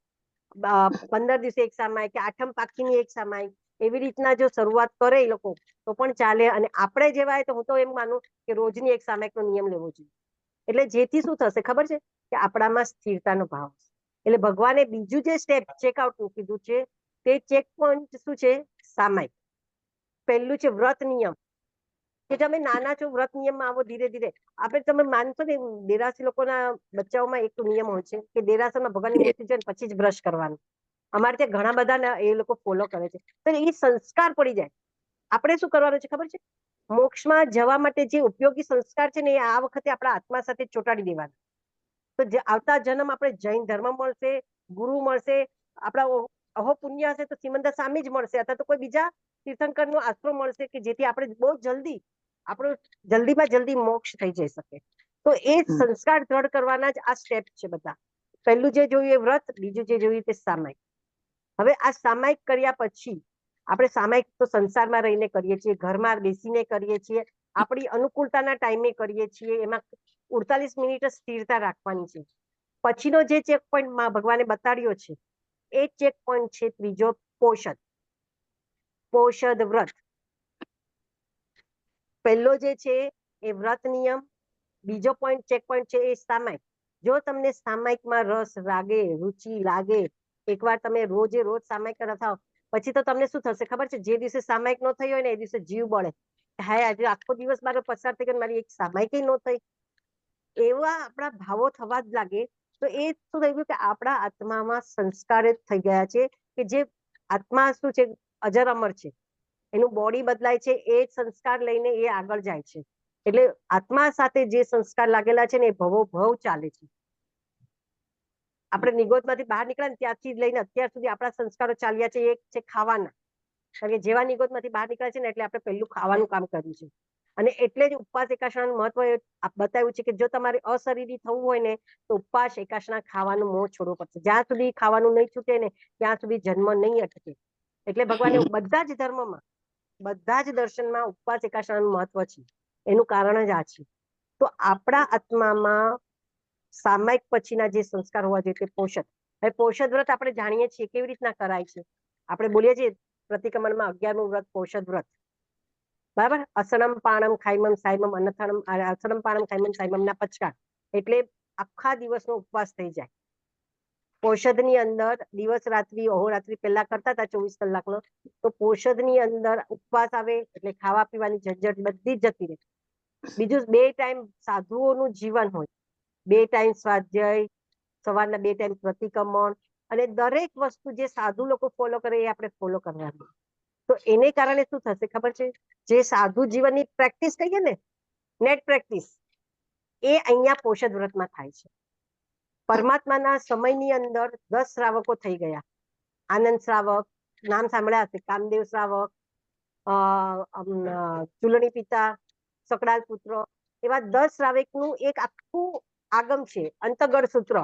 15 દિવસે એક સામાયિક, કે આઠમ પાખીની એક સામાયિક, એવી રીતના જો શરૂઆત કરે એ લોકો તો પણ ચાલે. અને આપણે જેવાય તો હું તો એમ માનું કે રોજની એક સામાયિકનો નિયમ લેવો જોઈએ. એટલે જેથી શું થશે ખબર છે કે આપણામાં સ્થિરતાનો ભાવ. એટલે ભગવાને બીજું જે સ્ટેપ ચેકઆઉટનું કીધું છે તે ચેક પોઈન્ટ શું છે? સામાયિક. પહેલું છે વ્રત નિયમ, કે તમે નાના છો વ્રત નિયમમાં આવો ધીરે ધીરે. આપણે તમે માનશો ને દેરાસી લોકોના બચ્ચાઓમાં એક નિયમ હોય છે કે દેરાસરમાં ભગવાનની મૂર્તિ છે ને પછી જ બ્રશ કરવાનું. અમારે ત્યાં ઘણા બધા એ લોકો ફોલો કરે છે. તો એ સંસ્કાર પડી જાય. આપણે શું કરવાનું છે ખબર છે? મોક્ષમાં જવા માટે જે ઉપયોગી સંસ્કાર છે ને એ આ વખતે આપણા આત્મા સાથે ચોંટાડી દેવાના. તો આવતા જન્મ આપણે જૈન ધર્મ મળશે, ગુરુ મળશે, આપણા અહો પુણ્ય હશે તો સિમંદર સામે જ મળશે, અથવા તો કોઈ બીજા તીર્થંકરનો આશરો મળશે કે જેથી આપણે બહુ જલ્દી આપણો જલ્દીમાં જલ્દી મોક્ષ થઈ જઈ શકે. તો એ સંસ્કાર દ્રઢ કરવાના જ આ સ્ટેપ છે બધા. પહેલું જે જોયું એ વ્રત, બીજું જે જોયું તે સામાયિક. હવે આ સામાયિક કર્યા પછી આપણે સામાયિક તો સંસારમાં રહીને કરીએ છીએ, ઘરમાં બેસીને કરીએ છીએ, આપણી અનુકૂળતાના ટાઈમે કરીએ છીએ. એમાં 48 મિનિટ સ્થિરતા રાખવાની છે. પછીનો જે ચેક પોઈન્ટ ભગવાને બતાડ્યો છે એ ચેક પોઈન્ટ છે ત્રીજો, પોષદ. પોષદ વ્રત. પહેલો જે છે એ વ્રત નિયમ, બીજો પોઈન્ટ ચેક પોઈન્ટ છે એ સામાયિક. જો તમને સામાયિકમાં રસ લાગે, રુચિ લાગે, એકવાર તમે રોજે રોજ સામાયિક કરતા પછી તો તમને શું થશે ખબર છે? જે દિવસે સામાયિક ન થઈ હોય ને એ દિવસે જીવ બળે. હાય, આજે આખો દિવસ મારો પસાર થઈ ગયો, મારી એક સામાયિક ન થઈ. એવા આપણા ભાવો થવા જ લાગે. તો એ શું થઈ ગયું કે આપણા આત્મામાં સંસ્કાર જ થઈ ગયા છે કે જે આત્મા શું છે, અજર અમર છે. એનું બોડી બદલાય છે, એ સંસ્કાર લઈને એ આગળ જાય છે. એટલે આત્મા સાથે જે સંસ્કાર લાગેલા છે ને એ ભવો ભવ ચાલે છે. આપણે નિગોદમાંથી બહાર નીકળ્યા ને ત્યારથી લઈને અત્યાર સુધી આપણા સંસ્કારો ચાલ્યા છે. એક છે ખાવાના. કારણ કે જેવા નિગોદમાંથી બહાર નીકળ્યા છે ને એટલે આપણે પહેલું ખાવાનું કામ કર્યું છે. અને એટલે જ ઉપવાસ એકાદશીનું મહત્વ બતાવ્યું છે કે જો તમારે અશરીરી થવું હોય ને તો ઉપવાસ એકાદશી ખાવાનું મોં છોડવું પડશે. જ્યાં સુધી ખાવાનું નહીં છૂટે ને ત્યાં સુધી જન્મ નહીં અટકે. એટલે ભગવાને બધા જ ધર્મમાં, બધા જ દર્શનમાં ઉપવાસ એકાદશીનું મહત્વ છે. એનું કારણ જ આ છે. તો આપણા આત્મામાં સામાયિક પછીના જે સંસ્કાર હોવા જોઈએ તે પોષદ. હવે પોષદ વ્રત આપણે જાણીએ છીએ કેવી રીતના કરાય છે. આપણે બોલીએ છીએ પ્રતિક્રમણમાં 11મું વ્રત પોષદ વ્રત. બરાબર? અસણમ પાણમ ખાઈમમ સાઈમમ અનથાણમ, અસણમ પાણમ ખાઈમમ સાઈમમ ના પચકા. એટલે આખા દિવસનો ઉપવાસ થઈ જાય. પોષદની અંદર દિવસ રાત્રિ અહોરાત્રિ પહેલા કરતા હતા 24 કલાકનો, તો પોષદની અંદર ઉપવાસ આવે એટલે ખાવા પીવાની ઝંઝટ બધી જ જતી રહે. બીજું 2 ટાઈમ સાધુઓનું જીવન હોય. 2 ટાઈમ સ્વાધ્યાય, સવારના 2 ટાઈમ પ્રતિક્રમણ, અને દરેક વસ્તુ જે સાધુ લોકો ફોલો કરે એ આપણે ફોલો કરવાની. તો એને કારણે શું થશે ખબર છે? જે સાધુ જીવનની પ્રેક્ટિસ કહીએ ને, નેટ પ્રેક્ટિસ, એ અહીંયા પોષદ વ્રતમાં થાય છે. પરમાત્માના સમયની અંદર 10 શ્રાવકો થઈ ગયા. આનંદ શ્રાવક, નામ સાંભળ્યા હશે, કામદેવ શ્રાવક, ચુલણી પિતા, સકડાલ પુત્ર, એવા 10 શ્રાવકનું એક આખું આગમ છે, અંતગળ સૂત્ર.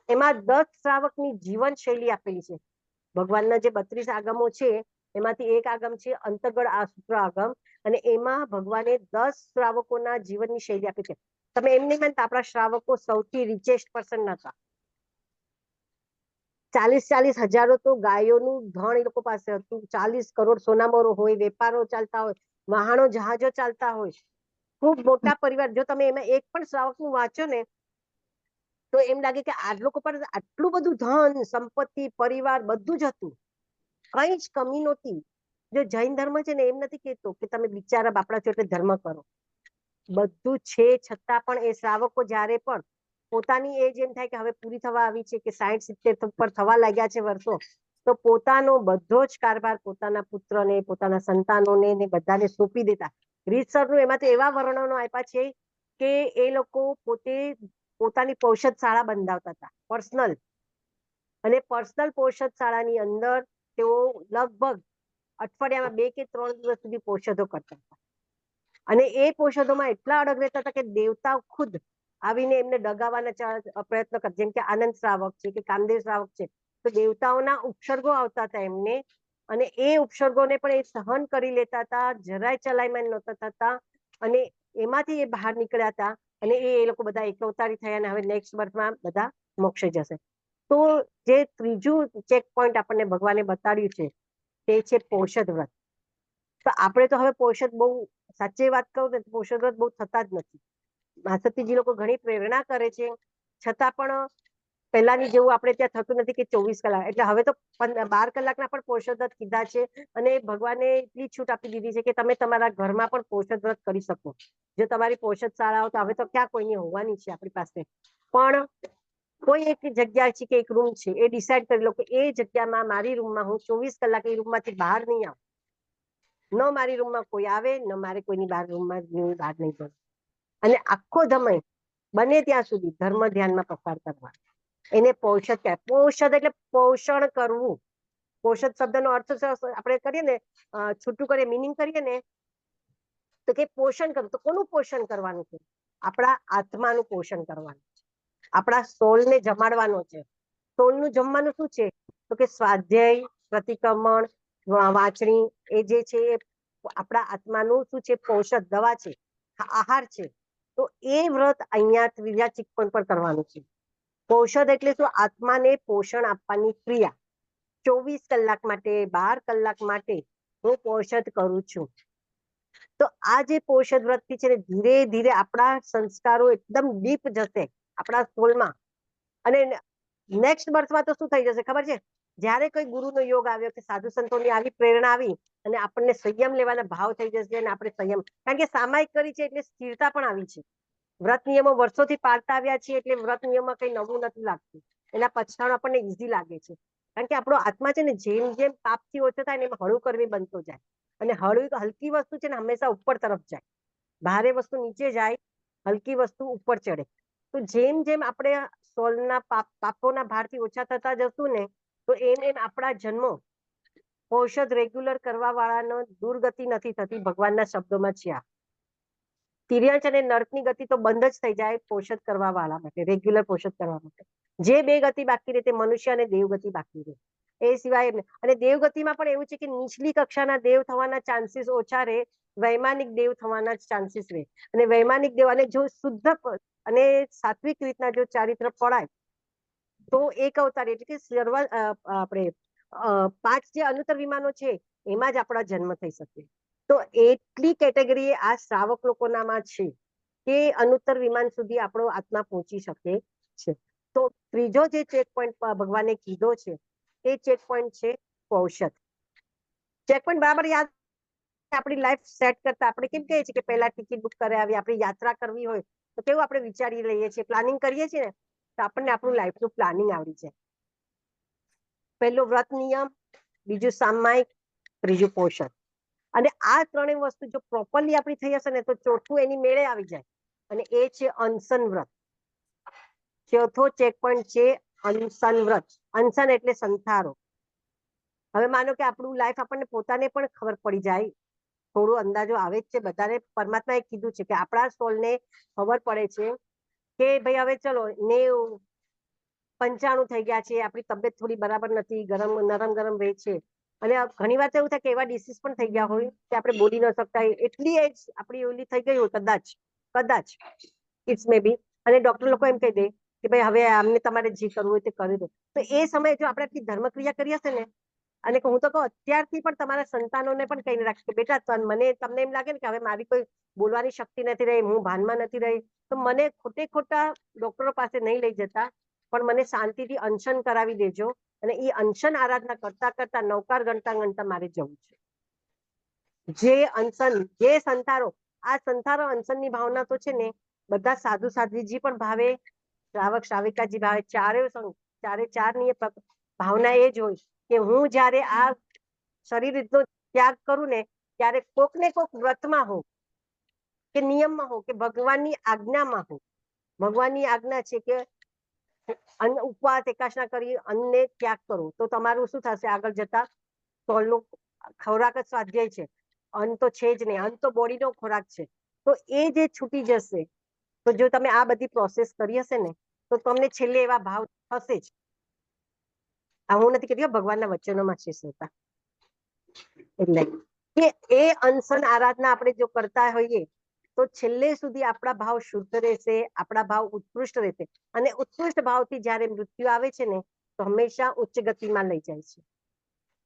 એમાં 10 શ્રાવકની જીવન શૈલી આપેલી છે. ભગવાનના જે 32 આગમો છે એમાંથી એક આગમ છે અંતગળ આ સૂત્ર આગમ, અને એમાં ભગવાને 10 શ્રાવકોના જીવનની શૈલી આપી છે. તમે એમ નહીં માનતા, આપણા શ્રાવકો સૌથી રિચેસ્ટ પર્સન નતા. 40 હજારો તો ગાયોનું ધણ એ લોકો પાસે હતું. 40 કરોડ સોનામોરો હોય, વેપારો ચાલતા હોય, વહાણો જહાજો ચાલતા હોય, ખૂબ મોટા પરિવાર. જો તમે એમાં એક પણ શ્રાવકનું વાંચો ને તો એમ લાગે કે આ લોકો પર આટલું બધું ધન સંપત્તિ પરિવાર બધું જ હતું, કઈ જ કમી નહોતી. જો જૈન ધર્મ છે ને એમ નથી કહેતો કે તમે બિચારા બાપડા છો એટલે ધર્મ કરો, બધું છે. છતાં પણ એ શ્રાવકો જ્યારે પણ પોતાની એજ એમ થાય કે હવે પૂરી થવા આવી છે, કે 60-70 પર થવા લાગ્યા છે વર્ષો, તો પોતાનો બધો જ કારભાર પોતાના પુત્રને, પોતાના સંતાનોને ને બધાને સોંપી દેતા. રીતસરનું એમાંથી એવા વર્ણનો આપ્યા છે કે એ લોકો પોતે પોતાની પૌષધ શાળા બંધાવતા હતા, પર્સનલ. અને પર્સનલ પૌષધ શાળાની અંદર તેઓ લગભગ અઠવાડિયામાં 2 કે 3 દિવસ સુધી પૌષધો કરતા હતા. અને એ પૌષધોમાં એટલા અડગ રહેતા હતા કે દેવતાઓ ખુદ આવીને એમને ડગાવવાના પ્રયત્ન કરતા. જેમ કે આનંદ શ્રાવક છે કે કામદેવ શ્રાવક છે, તો દેવતાઓના ઉપસર્ગો આવતા હતા એમને, અને એ ઉપસર્ગોને પણ એ સહન કરી લેતા હતા, જરાય ચલાયમાન નહોતા થતા, અને એમાંથી એ બહાર નીકળ્યા હતા. અને એ લોકો બધા એક અવતારી થયા, અને હવે નેક્સ્ટ બર્થમાં બધા મોક્ષે જશે. તો જે ત્રીજું ચેક પોઈન્ટ આપણને ભગવાને બતાડ્યું છે તે છે પોષદ વ્રત. તો આપણે તો હવે પોષદ બહુ, સાચી વાત કહું ને, પોષદ વ્રત બહુ થતા જ નથી. માસતીજી લોકો ઘણી પ્રેરણા કરે છે, છતાં પણ પહેલાની જેવું આપણે ત્યાં થતું નથી કે 24 કલાક. એટલે હવે તો 12 કલાકના પણ પોષદ વ્રત કીધા છે, અને ભગવાને એટલી છૂટ આપી દીધી છે કે તમે તમારા ઘરમાં પણ પોષદ વ્રત કરી શકો. જો તમારી પોષદ શાળાઓ, તો હવે તો ક્યાં કોઈની હોવાની છે આપણી પાસે, પણ કોઈ એક જગ્યા છે કે એક રૂમ છે, એ ડિસાઈડ કરી લો કે એ જગ્યામાં મારી રૂમમાં હું 24 કલાક એ રૂમમાંથી બહાર નહીં આવું, ન મારી રૂમમાં કોઈ આવે, ન મારે કોઈની રૂમમાં બહાર નહીં પડે, અને આખો સમય બને ત્યાં સુધી ધર્મ ધ્યાનમાં પસાર કરવા. એને પોષદ કહેવાય. પોષદ એટલે પોષણ કરવું. પોષદ શબ્દનો અર્થ આપણે કરીએ ને, છૂટું કરીએ, મિનિંગ કરીએ ને, તો કે પોષણ કરવું. તો કોનું પોષણ કરવાનું છે? આપણા આત્માનું પોષણ કરવાનું છે, આપણા સોલને જમાડવાનો છે. સોલનું જમવાનું શું છે? તો કે સ્વાધ્યાય, પ્રતિક્રમણ, વાંચણી, એ જે છે એ આપણા આત્માનું શું છે? પોષક દવા છે, આહાર છે. તો એ વ્રત અહીંયા ત્રીજા ચિકપણ પર કરવાનું છે. પોષદ એટલે શું? આત્માને પોષણ આપવાની ક્રિયા. 24 કલાક માટે, 12 કલાક માટે હું પોષદ કરું છું. તો આ જે પોષદ વ્રતથી છે ને, ધીરે ધીરે આપણા સંસ્કારો એકદમ ડીપ જશે આપણા સોલમાં. અને નેક્સ્ટ બર્થમાં તો શું થઈ જશે ખબર છે? જ્યારે કોઈ ગુરુનો યોગ આવ્યો કે સાધુ સંતોની આવી પ્રેરણા આવી અને આપણને સંયમ લેવાના ભાવ થઈ જશે, અને આપણે સંયમ, કારણ કે સામાયિક કરી છે એટલે સ્થિરતા પણ આવી છે. વ્રત નિયમો વર્ષોથી પાળતા આવ્યા છીએ એટલે વ્રત નિયમમાં કઈ નવું નથી લાગતું. એના પછતાણો આપણને ઈઝી લાગે છે, કારણ કે આપણો આત્મા છે ને જેમ જેમ પાપથી ઓછો થાય ને એમ હળવું કરવી બનતો જાય. અને હલકી વસ્તુ છે ને હંમેશા ઉપર તરફ જાય, ભારે વસ્તુ નીચે જાય, હલકી વસ્તુ ઉપર ચડે. તો જેમ જેમ આપણે સોલના પાપોના ભારથી ઓછા થતા જશું ને, તો એમ એમ આપણા જન્મો ઔષધ રેગ્યુલર કરવા વાળાનો દુર્ગતિ નથી થતી. ભગવાનના શબ્દોમાં છે આ. તિર્યંચ અને નર્કની ગતિ તો બંધ જ થઈ જાય પોષદ કરવા વાળા માટે, રેગ્યુલર પોષદ કરવા માટે. જે બે ગતિ બાકી રહે તે મનુષ્ય અને દેવગતિ બાકી રહે. એ સિવાય અને દેવગતિમાં પણ એવું છે કે નીચલી કક્ષાના દેવ થવાના ચાન્સીસ ઓછા રહે, વૈમાનિક દેવ થવાના ચાન્સીસ રહે. અને વૈમાનિક દેવ અને જો શુદ્ધ અને સાત્વિક રીતના જો ચારિત્ર પડાય તો એક અવતાર એટલે કે આપણે 5 જે અનુત્તર વિમાનો છે એમાં જ આપણા જન્મ થઈ શકે. તો એટલી કેટેગરી આ શ્રાવક લોકોનામાં છે કે અનુત્તર વિમાન સુધી આપણો આત્મા પહોંચી શકે છે. તો ત્રીજો જે ચેક પોઈન્ટ ભગવાને કીધો છે એ ચેક પોઈન્ટ છે ઔષધ. ચેક પોઈન્ટ બરાબર યાદ. આપણી લાઈફ સેટ કરતા આપણે કેમ કહીએ છીએ કે પહેલા ટિકિટ બુક કરાવી, આપણી યાત્રા કરવી હોય તો કેવું આપણે વિચારી લઈએ છીએ, પ્લાનિંગ કરીએ છીએ ને, તો આપણને આપણું લાઈફનું પ્લાનિંગ આવડી જાય. પહેલો વ્રત નિયમ, બીજું સામાયિક, ત્રીજું પોષણ. અને આ ત્રણેય વસ્તુ જો પ્રોપરલી આપણી થઈ હશે ને તો ચોથું એની મેળે આવી જાય, અને એ છે અનશન વ્રત. ચોથો ચેક પોઈન્ટ છે અનશન વ્રત. અનશન એટલે સંથારો. હવે માનો કે આપણું લાઈફ આપણને પોતાને પણ ખબર પડી જાય, થોડો અંદાજો આવે જ છે બધાને. પરમાત્માએ કીધું છે કે આપણા સોલને ખબર પડે છે કે ભાઈ હવે ચલો 90, 95 થઈ ગયા છે, આપણી તબિયત થોડી બરાબર નથી, નરમ ગરમ રહે છે. અને ઘણી વાર એવું થાય કે એવા ડિસીઝ પણ થઈ ગયા હોય કે આપણે બોલી ન શકતા, એટલી એજ આપણી ઓલી થઈ ગઈ હોય, કદાચ ઇટ્સ મે બી. અને ડોક્ટર લોકો એમ કહી દે કે ભાઈ હવે આમને તમારે જે કરવું હોય તે કરી દો. તો એ સમયે જો આપણે આટલી ધર્મક્રિયા કરી હશે ને, અને હું તો કહું અત્યારથી પણ તમારા સંતાનોને પણ કહીને રાખે કે બેટા તમને એમ લાગે ને કે હવે મારી કોઈ બોલવાની શક્તિ નથી રહી, હું ભાનમાં નથી રહી, તો મને ખોટા ડોક્ટરો પાસે નહીં લઈ જતા, પણ મને શાંતિથી અનશન કરાવી દેજો. અને એ અનશન આરાધના કરતા કરતા નવકાર ગણતા મારે જવું છે. જે અનશન, જે સંતારો, આ સંતારો અનશનની ભાવના તો છે ને બધા સાધુ સાધ્વીજી પણ ભાવે, શ્રાવક શ્રાવિકાજી ભાવે, ચારેની ભાવના એ જ હોય કે હું જયારે આ શરીર રીતનો ત્યાગ કરું ને ત્યારે કોક ને કોક વ્રતમાં હોઉં કે નિયમમાં હોઉં કે ભગવાનની આજ્ઞામાં હોઉં. ભગવાનની આજ્ઞા છે કે ઉપવાસ એકાદશા કરી અન્નને ત્યાગ કરો, તો તમારું શું થશે આગળ જતા? સોલનો ખોરાક જ સ્વાધ્યાય છે, અન્ન તો છે જ નહીં, અન્ન તો બોડીનો ખોરાક છે. તો એ જે છૂટી જશે, તો જો તમે આ બધી પ્રોસેસ કરી હશે ને તો તમને છેલ્લે એવા ભાવ થશે જ. હું નથી કહેતી ભગવાનના વચનોમાં છે શ્રોતા. એટલે કે એ અનશન આરાધના આપણે જો કરતા હોઈએ તો છેલ્લે સુધી આપણા ભાવ શુદ્ધ રહેશે, આપણા ભાવ ઉત્કૃષ્ટ રહેશે. અને ઉત્કૃષ્ટ ભાવથી જયારે મૃત્યુ આવે છે ને તો હંમેશા ઉચ્ચ ગતિમાં લઈ જાય છે.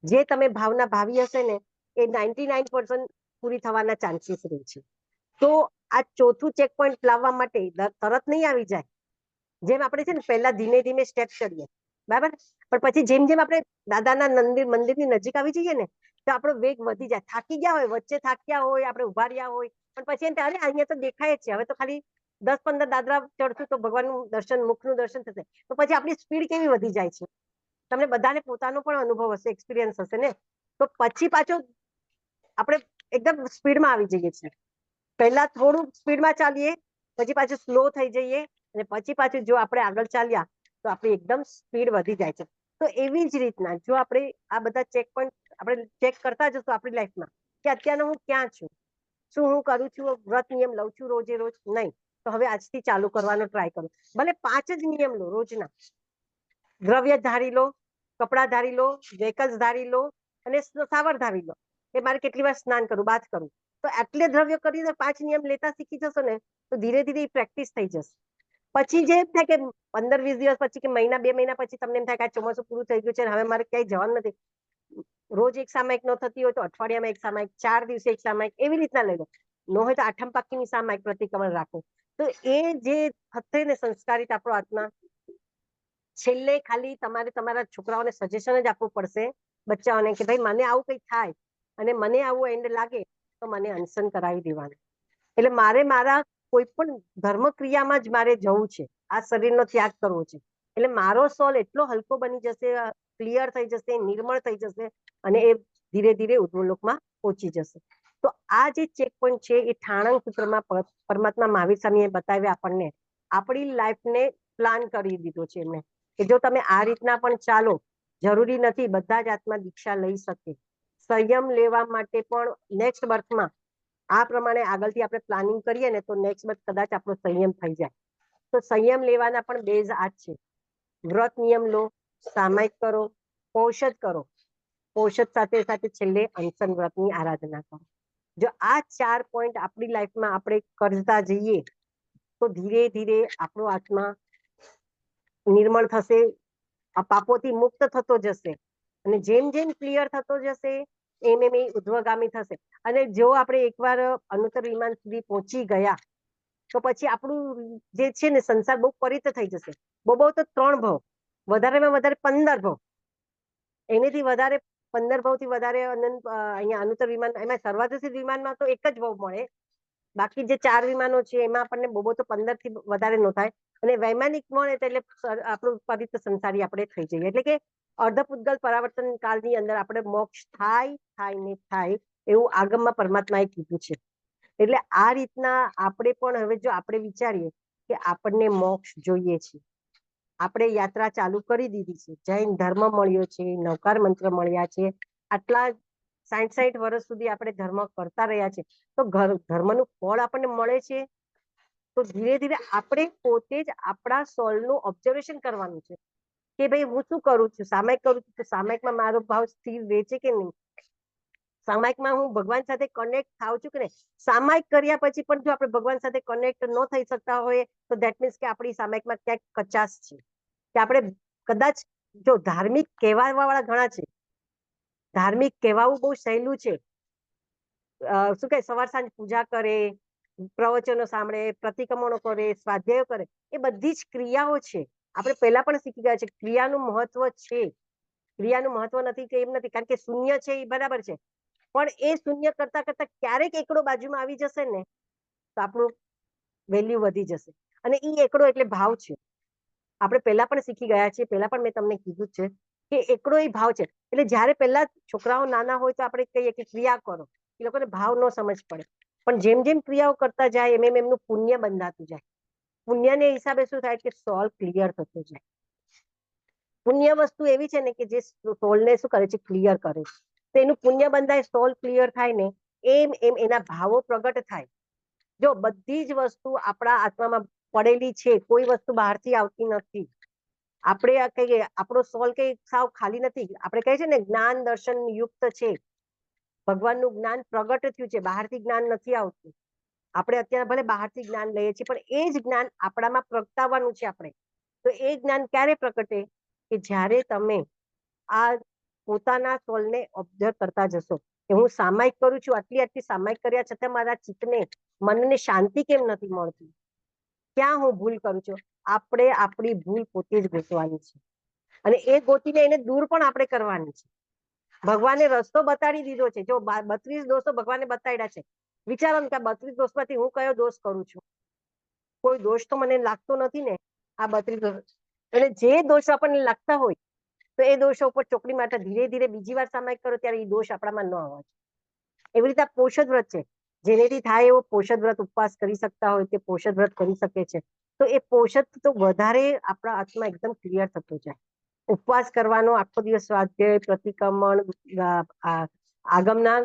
જે તમે ભાવના ભાવી હશે ને એ 99% પૂરી થવાના ચાન્સીસ રહે છે. તો આ ચોથું ચેક પોઈન્ટ લાવવા માટે તરત નહીં આવી જાય. જેમ આપણે છે ને પહેલા ધીમે ધીમે સ્ટેપ કરીએ, બરાબર, પણ પછી જેમ જેમ આપણે દાદાના મંદિરની નજીક આવી જઈએ ને તો આપણો વેગ વધી જાય. થાકી ગયા હોય, વચ્ચે થાક્યા હોય, આપણે ઉભા રહ્યા હોય, પણ પછી અરે અહીંયા તો દેખાય જ છે, હવે તો ખાલી 10-15 દાદરા ચડશું તો ભગવાનનું દર્શન, મુખનું દર્શન થશે. તો પછી આપણી સ્પીડ કેવી વધી જાય છે. તમને બધાને પોતાનો પણ અનુભવ હશે, એક્સપિરિયન્સ હશે ને. તો પછી પાછો આપણે એકદમ સ્પીડમાં આવી જઈએ છીએ. પહેલા થોડું સ્પીડમાં ચાલીએ, પછી પાછું સ્લો થઈ જઈએ, અને પછી પાછું જો આપણે આગળ ચાલ્યા તો આપણી એકદમ સ્પીડ વધી જાય છે. તો એવી જ રીતના જો આપણે આ બધા ચેક પોઈન્ટ આપણે ચેક કરતા જશું આપણી લાઈફમાં કે અત્યારે હું ક્યાં છું, શું હું કરું છું, વ્રત નિયમ લઉં છું રોજે રોજ, નહીં તો હવે આજથી ચાલુ કરવાનો ટ્રાય કરો. ભલે 5 જ નિયમ લો રોજના. દ્રવ્ય ધારી લો, કપડા ધારી લો, વેકલ્સ ધારી લો, અને સાવર ધારી લો કે મારે કેટલી વાર સ્નાન કરું, બાથ કરું. તો આટલે દ્રવ્ય કરીને 5 નિયમ લેતા શીખી જશો ને તો ધીરે ધીરે પ્રેક્ટિસ થઈ જશે. પછી જે થાય કે 15-20 દિવસ પછી કે મહિના 2 મહિના પછી તમને એમ થાય કે આ ચોમાસું પૂરું થઈ ગયું છે, હવે મારે ક્યાંય જવાનું નથી. રોજ એક સામાયિક ન થતી હોય તો અઠવાડિયામાં એક સામાયિક, 4 દિવસે એક સામાયિક, એવી રીતના લઈ લો. ન હોય તો 8મ પાક્કીની સામાયિક પ્રતિક્રમણ રાખો. તો એ જે થશે ને સંસ્કારિત આપણો આત્મા, છેલ્લે ખાલી તમારે તમારા છોકરાઓને સજેશન જ આપવું પડશે, બચ્ચાઓને, કે ભાઈ મને આવું કંઈ થાય અને મને આવું એન્ડ લાગે તો મને અનશન કરાવી દેવાનું. એટલે મારે મારા કોઈ પણ ધર્મ ક્રિયામાં જ મારે જવું છે, આ શરીરનો ત્યાગ કરવો છે. એટલે મારો સોલ એટલો હલકો બની જશે, ક્લિયર થઈ જશે, નિર્મળ થઈ જશે, અને એ ધીરે ધીરે ઉદ્વલોકમાં પહોંચી જશે. તો આ જે ચેક પોઈન્ટ છે એ ઠાણંગ સૂત્રમાં પરમાત્મા મહાવીર સ્વામીએ બતાવ્યા આપણને. આપણી લાઈફને પ્લાન કરી દીધો છે એમને કે જો તમે આ રીતના પણ ચાલો, જરૂરી નથી બધા જ આત્મા દીક્ષા લઈ શકે. સંયમ લેવા માટે પણ નેક્સ્ટ બર્થમાં આ પ્રમાણે આગળથી આપણે પ્લાનિંગ કરીએ ને તો નેક્સ્ટ બર્થ કદાચ આપણો સંયમ થઈ જાય. તો સંયમ લેવાના પણ બેઝ આ જ છે. વ્રત નિયમ લો, સામાયિક કરો, ઔષધ કરો, ઔષધ સાથે સાથે છેલ્લે અનશન વ્રતની આરાધના કરો. જો આ 4 પોઈન્ટ આપણી લાઈફમાં આપણે કરતા જઈએ તો ધીરે ધીરે આપણો આત્મા નિર્મળ થશે, આ પાપોથી મુક્ત થતો જશે, અને જેમ જેમ ક્લિયર થતો જશે એમ એમ એ ઉધ્વગામી થશે. અને જો આપણે એકવાર અનુત્તર વિમાન સુધી પહોંચી ગયા તો પછી આપણું જે છે ને સંસાર બહુ પરિત થઈ જશે. બહુ તો 3 ભવ, વધારેમાં વધારે 15 ભવ, એનાથી વધારે 15 ભવથી વધારે અહીંયા અનુત્તર વિમાન, એમાં સર્વાધિક વિમાનમાં તો એક જ ભવ મળે. બાકી જે 4 વિમાનો છે એમાં આપણને બહુ તો 15 થી વધારે ન થાય. અને વૈમાનિક મળે એટલે આપણું પરિત સંસારી આપણે થઈ જઈએ. એટલે કે અર્ધપૂતગલ પરાવર્તન કાળની અંદર આપણે મોક્ષ થાય ને થાય એવું આગમમાં પરમાત્માએ કીધું છે. એટલે આ રીતના આપણે પણ હવે જો આપણે વિચારીએ કે આપણને મોક્ષ જોઈએ છે, આપણે યાત્રા ચાલુ કરી દીધી છે, જૈન ધર્મ મળ્યો છે, નવકાર મંત્ર મળ્યા છે, આટલા 60-60 વર્ષ સુધી આપણે ધર્મ કરતા રહ્યા છે, તો ધર્મનું ફળ આપણને મળે છે. તો ધીરે ધીરે આપણે પોતે જ આપણા સોલનું ઓબ્ઝર્વેશન કરવાનું છે કે ભાઈ હું શું કરું છું, સામાયિક કરું છું તો સામાયિકમાં મારો ભાવ સ્થિર રહે છે કે નહીં, સામાયિકમાં હું ભગવાન સાથે કનેક્ટ થાઉં છું કે નહીં. સામાયિક કર્યા પછી પણ જો આપણે ભગવાન સાથે કનેક્ટ ન થઈ શકતા હોય તો દેટ મીન્સ કે આપણી સામાયિકમાં ક્યાંક કચાશ છે, કે આપણે કદાચ જો ધાર્મિક કહેવા વાળા ઘણા છે, ધાર્મિક કહેવાવું બહુ સહેલું છે. શું કહે, સવાર સાંજ પૂજા કરે, પ્રવચનો સાંભળે, પ્રતિક્રમણો કરે, સ્વાધ્યાયો કરે, એ બધી જ ક્રિયાઓ છે. આપણે પહેલા પણ શીખી ગયા છે ક્રિયાનું મહત્વ છે. ક્રિયાનું મહત્વ નથી કે એમ નથી, કારણ કે શૂન્ય છે એ બરાબર છે, પણ એ શૂન્ય કરતા કરતા ક્યારેક એકડો બાજુમાં આવી જશે ને તો આપણું વેલ્યુ વધી જશે. અને એ એકડો એટલે ભાવ છે. આપણે પહેલા પણ શીખી ગયા છીએ, પહેલા પણ મેં તમને કીધું છે કે એકડો એ ભાવ છે. એટલે જ્યારે પહેલા છોકરાઓ નાના હોય તો આપણે કહીએ કે ક્રિયા કરો, એ લોકોને ભાવ ન સમજ પડે, પણ જેમ જેમ ક્રિયાઓ કરતા જાય એમ એમનું પુણ્ય બંધાતું જાય. પુણ્યને હિસાબે શું થાય કે સોલ ક્લિયર થતો જાય. પુણ્ય વસ્તુ એવી છે ને કે જે સોલને શું કરે છે, ક્લિયર કરે છે. તો એનું પુણ્ય બંધાય, સોલ ક્લિયર થાય ને એમ એમ એના ભાવો પ્રગટ થાય. જો બધી જ વસ્તુ આપણા આત્મામાં પડેલી છે, કોઈ વસ્તુ બહારથી આવતી નથી. આપણે કહીએ આપણો સોલ કઈ સાવ ખાલી નથી. આપણે કહીએ છીએ ને જ્ઞાન દર્શન યુક્ત છે, ભગવાનનું જ્ઞાન પ્રગટ થયું છે, બહારથી જ્ઞાન નથી આવતું. આપણે અત્યારે ભલે બહારથી જ્ઞાન લઈએ છીએ પણ એ જ જ્ઞાન આપણામાં પ્રગટાવવાનું છે આપણે. તો એ જ્ઞાન ક્યારે પ્રગટે કે જ્યારે તમે આ પોતાના સોલને ઓબ્ઝર્વ કરતા જશો કે હું સામાયિક કરું છું, આટલી સામાયિક કર્યા છતાં મારા ચિત્તને, મનને શાંતિ કેમ નથી મળતી, ક્યાં હું ભૂલ કરું છું. આપણે આપણી ભૂલ પોતે જ ગોતવાની છે, અને એ ગોતીને એને દૂર પણ આપણે કરવાની છે. ભગવાને રસ્તો બતાડી દીધો છે. જો 32 દોષો ભગવાને બતાડ્યા છે. વિચારો કે 32 દોષમાંથી હું કયો દોષ કરું છું. કોઈ દોષ તો મને લાગતો નથી ને આ 32 વર્ષ. એટલે જે દોષ આપણને લાગતા હોય તો એ દોષો ઉપર ચોકડી માટે ધીરે ધીરે બીજી વાર સામાયિક કરો ત્યારે એ દોષ આપણામાં ન આવવા જોઈએ. એવી રીતે આ પોષદ વ્રત છે, જેનેથી થાય એવો પોષદ વ્રત ઉપવાસ કરી શકતા હોય તે પોષદ વ્રત કરી શકે છે. તો એ પોષદ તો વધારે આપણા હાથમાં એકદમ ક્લિયર થતો જાય. ઉપવાસ કરવાનો, આખો દિવસ સ્વાધ્યાય, પ્રતિક્રમણ, આગમના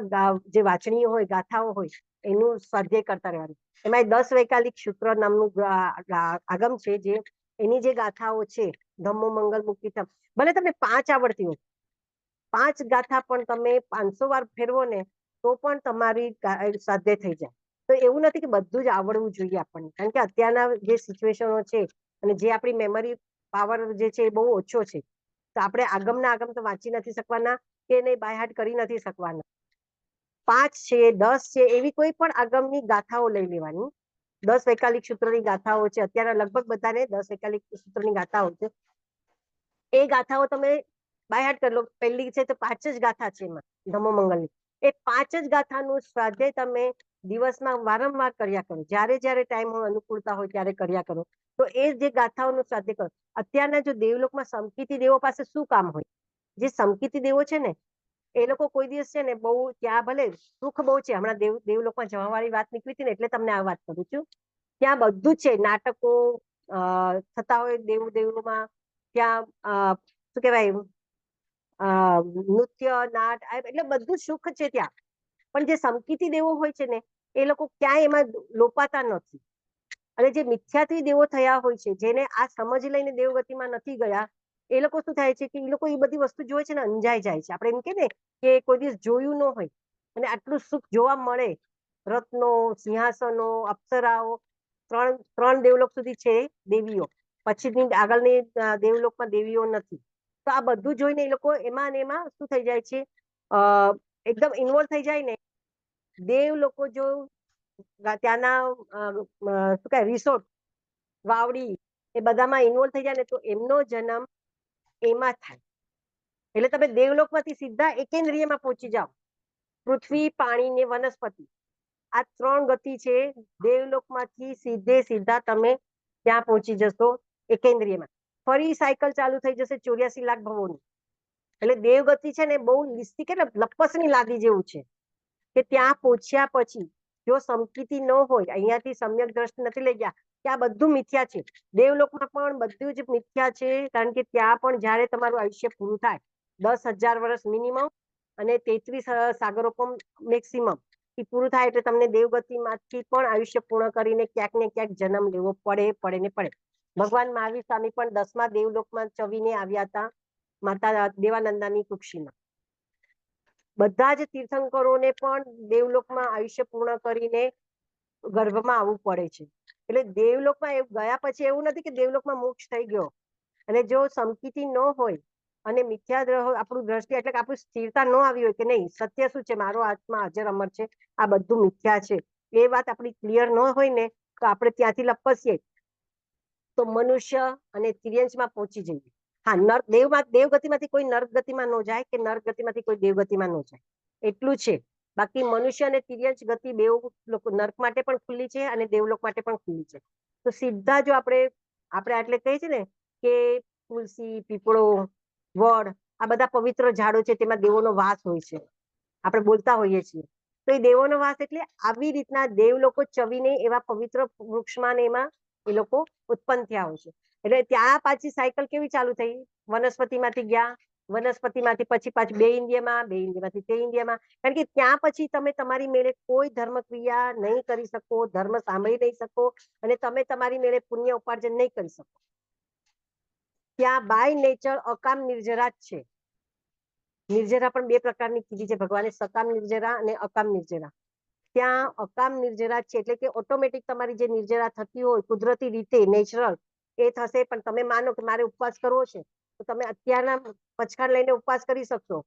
જે વાંચણીઓ હોય, ગાથાઓ હોય, એનું સ્વાધ્યાય કરતા રહેવાનું. એમાં 10 વૈકાલિક સૂત્ર નામનું આગમ છે, જે એની જે ગાથાઓ છે, ધમ્મો મંગલ મુક્તિથમ, ભલે તમને 5 આવડતી હોય, 5 ગાથા પણ તમે 500 વાર ફેરવો ને તો પણ તમારી સ્વાધ્યાય થઈ જાય. તો એવું નથી કે બધું જ આવડવું જોઈએ આપણને, કારણ કે અત્યારના જે સિચ્યુએશનો છે અને જે આપણી મેમરી પાવર જે છે એ બહુ ઓછો છે. તો આપણે આગમના આગમ તો વાંચી નથી શકવાના કે એને બાયહાર્ટ કરી નથી શકવાના. 5 છે, 10 છે, એવી કોઈ પણ આગમની ગાથાઓ લઈ લેવાની. 10 વૈકાલિક સૂત્રની ગાથાઓ છે, અત્યારે લગભગ બધાને 10 વૈકાલિક સૂત્રની ગાથાઓ છે. એ ગાથાઓ તમે બાયહાર્ટ કરી લો. પહેલી છે તો 5 જ ગાથા છે એમાં ધમ્મો મંગલની. એ 5 જ ગાથાનું સ્વાધ્યાય તમે દિવસમાં વારંવાર કર્યા કરો, જ્યારે જ્યારે ટાઈમ હોય, અનુકૂળતા હોય ત્યારે કર્યા કરો. તો એ જે ગાથાઓનું સ્વાધ્યાય કરો. અત્યારના જો દેવલોકમાં સમકીતી દેવો પાસે શું કામ હોય? જે સમકીતી દેવો છે ને એ લોકો કોઈ દિવસ છે ને બહુ ત્યાં, ભલે સુખ બહુ છે, હમણાં દેવલોકમાં જવા વાળી વાત નીકળી હતી ને એટલે તમને આ વાત કરું છું. ત્યાં બધું જ છે, નાટકો થતા હોય દેવોમાં, ત્યાં શું કહેવાય, નૃત્ય, નાટ, એટલે બધું સુખ છે ત્યાં. પણ જે સમકીતી દેવો હોય છે ને એ લોકો ક્યાંય એમાં લોપાતા નથી. અને જે મિથ્યાત્વી દેવો થયા હોય છે, જેને આ સમજ લઈને દેવગતિમાં નથી ગયા, એ લોકો શું થાય છે કે એ લોકો એ બધી વસ્તુ જોવે છે ને અંજાઈ જાય છે. આપણે એમ કે ને કે કોઈ દિવસ જોયું ન હોય અને આટલું સુખ જોવા મળે, રત્નો, સિંહાસનો, અપ્સરાઓ, 3 દેવલોક સુધી છે દેવીઓ, પછીની આગળની દેવલોકમાં દેવીઓ નથી. તો આ બધું જોઈને એ લોકો એમાં ને એમાં શું થઈ જાય છે, એકદમ ઇન્વોલ્વ થઈ જાય ને. દેવ લોકો જો ત્યાંના શું કહે, રિસોર્ટ, વાવડી, એ બધામાં ઇન્વોલ્વ થઈ જાય ને તો એમનો જન્મ એમાં થાય. એટલે તમે દેવલોકમાંથી સીધા એકેન્દ્રિયમાં પહોંચી જાઓ. પૃથ્વી, પાણી ને વનસ્પતિ, આ 3 ગતિ છે. દેવલોકમાંથી સીધા તમે ત્યાં પહોંચી જશો એકેન્દ્રિયમાં. ફરી સાયકલ ચાલુ થઈ જશે 84 લાખ ભવોની. એટલે દેવગતિ છે ને બહુ લિસ્ટિક, એટલે લપસની લાદી જેવું છે કે ત્યાં પહોંચ્યા પછી જો સમકીતી ન હોય, અહીંયાથી સમ્યક દ્રષ્ટિ નથી લઈ ગયા કે આ બધું મિથ્યા છે. દેવલોકમાં પણ બધું જ મિથ્યા છે, કારણ કે ત્યાં પણ જ્યારે તમારું આયુષ્ય પૂરું થાય, 10,000 વર્ષ મિનિમમ અને 33 સાગરોપમ મેક્સિમમ પૂરું થાય એટલે તમને દેવગતિમાંથી પણ આયુષ્ય પૂર્ણ કરીને ક્યાંક ને ક્યાંક જન્મ લેવો પડે ને પડે. ભગવાન મહાવીર સ્વામી પણ 10મા દેવલોકમાં ચવીને આવ્યા હતા, માતા દેવાનંદાની કુક્ષીમાં. બધા જ તીર્થંકરોને પણ દેવલોકમાં આયુષ્ય પૂર્ણ કરીને ગર્ભમાં આવવું પડે છે. એટલે દેવલોકમાં ગયા પછી એવું નથી કે દેવલોકમાં મોક્ષ થઈ ગયો. અને જો સમકીતી ન હોય અને મિથ્યા આપણું દ્રષ્ટિ, એટલે કે આપણું સ્થિરતા ન આવી હોય કે નહીં સત્ય શું છે, મારો આત્મા હાજર અમર છે, આ બધું મિથ્યા છે, એ વાત આપણી ક્લિયર ન હોય ને તો આપણે ત્યાંથી લપસીએ તો મનુષ્ય અને તિર્યંશમાં પહોંચી જઈએ. હા, દેવગતિમાંથી કોઈ નર્ક ગતિમાં ન જાય કે નર્ક ગતિમાંથી કોઈ દેવગતિમાં ન જાય, એટલું છે. બાકી મનુષ્ય અને તિર્યંશ ગતિ બેઉ લોકો નર્ક માટે પણ ખુલ્લી છે અને દેવલોક માટે પણ ખુલ્લી છે. તો સીધા જો આપણે એટલે કહીએ છીએ ને કે તુલસી, પીપળો, વડ, આ બધા પવિત્ર ઝાડો છે, તેમાં દેવોનો વાસ હોય છે, આપણે બોલતા હોઈએ છીએ. તો એ દેવોનો વાસ એટલે આવી રીતના દેવ લોકો ચવીને એવા પવિત્ર વૃક્ષમાં ને એમાં એ લોકો ઉત્પન્ન થયા હોય છે. એટલે ત્યાં પાછી સાયકલ કેવી ચાલુ થઈ, વનસ્પતિમાંથી ગયા, વનસ્પતિમાંથી પછી પાછું 2 ઇન્દ્રિયમાં, 2 ઇન્દ્રિયમાંથી 3 ઇન્દ્રિયમાં. કારણ કે ત્યાં પછી તમે તમારી મેળે કોઈ ધર્મ ક્રિયા નહીં કરી શકો, ધર્મ સાંભળી નહીં શકો અને તમે તમારી મેળે પુણ્ય ઉપાર્જન નહીં કરી શકો. ત્યાં બાય નેચર અકામ નિર્જરા જ છે. નિર્જરા પણ 2 પ્રકારની કીધી છે ભગવાને, સકામ નિર્જરા અને અકામ નિર્જરા. ત્યાં અકામ નિર્જરા છે એટલે કે ઓટોમેટિક તમારી જે નિર્જરા થતી હોય કુદરતી રીતે, નેચરલ, એ થશે. પણ તમે માનો કે મારે ઉપવાસ કરવો છે તો તમે અત્યારના પચખાણ લઈને ઉપવાસ કરી શકશો,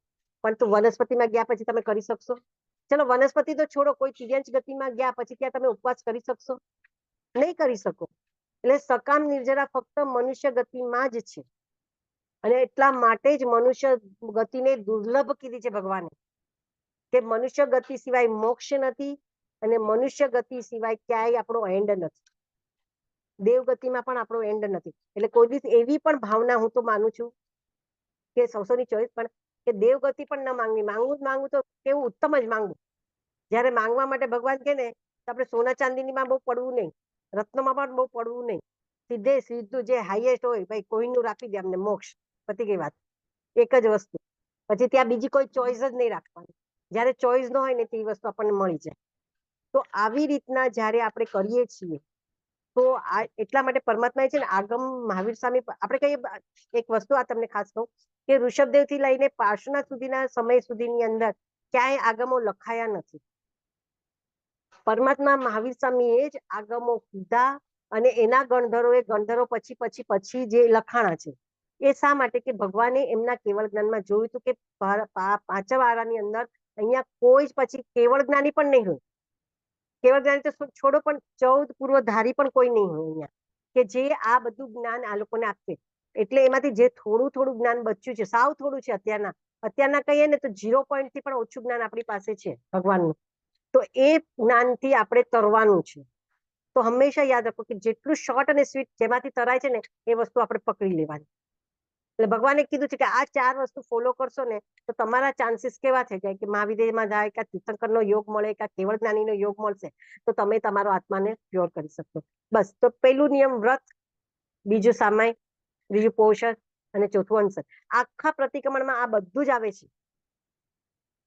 પણ તો વનસ્પતિમાં ગયા પછી તમે કરી શકશો? ચલો વનસ્પતિ તો છોડો, કોઈ તિર્યંશ ગતિમાં ગયા પછી ત્યાં તમે ઉપવાસ કરી શકશો? નહીં કરી શકો. એટલે સકામ નિર્જરા ફક્ત મનુષ્ય ગતિમાં જ છે અને એટલા માટે જ મનુષ્ય ગતિને દુર્લભ કીધી છે ભગવાને, કે મનુષ્ય ગતિ સિવાય મોક્ષ નથી અને મનુષ્ય ગતિ સિવાય ક્યાંય આપણો એન્ડ નથી. દેવગતિમાં પણ આપણો એન્ડ નથી. એટલે કોઈ દિવસ એવી પણ ભાવના હું તો માનું છું કે સૌની ચોઈસ પણ કે દેવગતિ પણ ન માંગવી, માંગવું તો કેવું ઉત્તમ જ માંગવું. જયારે માંગવા માટે ભગવાન કે ને તો આપણે સોના ચાંદીમાં બહુ પડવું નહીં, રત્નમાં પણ બહુ પડવું નહીં, સીધું જે હાઈએસ્ટ હોય ભાઈ કોઈનું આપી દે અમને મોક્ષ, પતી ગઈ વાત. એક જ વસ્તુ, પછી ત્યાં બીજી કોઈ ચોઈસ જ નહીં રાખવાની. જયારે ચોઈસ ન હોય ને તે વસ્તુ આપણને મળી જાય. તો આવી રીતના જયારે આપણે કરીએ છીએ તો આ એટલા માટે પરમાત્મા છે ને આગમ મહાવીર સ્વામી આપણે કહીએ. એક વસ્તુ આ તમને ખાસ કહું કે ઋષભદેવ થી લઈને પાર્શ્વનાથ સુધીના સમય સુધીની અંદર ક્યાંય આગમો લખાયા નથી. પરમાત્મા મહાવીર સ્વામીએ જ આગમો કીધા અને એના ગણધરો પછી જે લખાણા છે એ શા માટે કે ભગવાને એમના કેવળ જ્ઞાનમાં જોયું હતું કે પાંચમ આરાની અંદર અહીંયા કોઈ જ પછી કેવળ જ્ઞાની પણ નહીં હોય. કેવળ જ્ઞાની તો છોડો, પણ 14 પૂર્વધારી પણ કોઈ નહીં હોય અહીંયા કે જે આ બધું જ્ઞાન આ લોકોને આપે. એટલે એમાંથી જે થોડું જ્ઞાન બચ્યું છે, સાવ થોડું છે અત્યારના કહીએ ને તો 0 થી પણ ઓછું જ્ઞાન આપણી પાસે છે ભગવાનનું. તો એ જ્ઞાનથી આપણે તરવાનું છે. તો હંમેશા યાદ રાખો કે જેટલું શોર્ટ અને સ્વીટ જેમાંથી તરાય છે ને એ વસ્તુ આપણે પકડી લેવાની. એટલે ભગવાને કીધું છે કે આ 4 વસ્તુ ફોલો કરશો ને તો તમારા ચાન્સીસ કેવા થઈ જાય કે મહાવિદ્યમાં જાય, કે તીર્થંકરનો યોગ મળે, કે કેવળ જ્ઞાનીનો યોગ મળશે તો તમે તમારો આત્માને પ્યોર કરી શકશો. બસ. તો પહેલું નિયમ વ્રત, બીજું સામાય, ત્રીજું પોષણ અને ચોથું અંશર. આખા પ્રતિક્રમણમાં આ બધું જ આવે છે.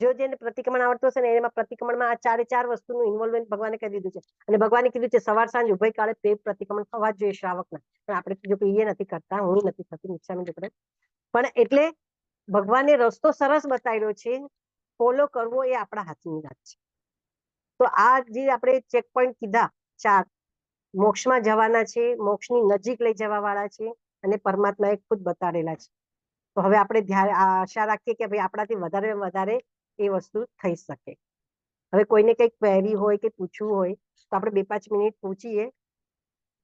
જો જેને પ્રતિક્રમણ આવડતું હશે ને એમાં પ્રતિક્રમણમાં આ 4 વસ્તુનું ઇન્વોલ્વમેન્ટ ભગવાને કરી દીધું છે. અને ભગવાને કીધું છે સવાર સાંજ ઉભય કાળે 2 પ્રતિક્રમણ થવા જ જોઈએ શ્રાવકના. પણ આપણે જો એ નથી કરતા, હું નથી થતી, નિક્ષામી જોડે. પણ એટલે ભગવાને રસ્તો સરસ બતાવ્યો છે, ફોલો કરવો એ આપણા હાથની વાત છે. તો આ જે આપણે ચેક પોઈન્ટ કીધા 4 મોક્ષમાં જવાના છે, મોક્ષની નજીક લઈ જવા વાળા છે અને પરમાત્માએ ખુદ બતાડેલા છે. તો હવે આપણે આશા રાખીએ કે ભાઈ આપણાથી વધારે એ વસ્તુ થઈ શકે. હવે કોઈને કઈ ક્વેરી હોય કે પૂછવું હોય તો આપણે 2-5 મિનિટ પૂછીએ,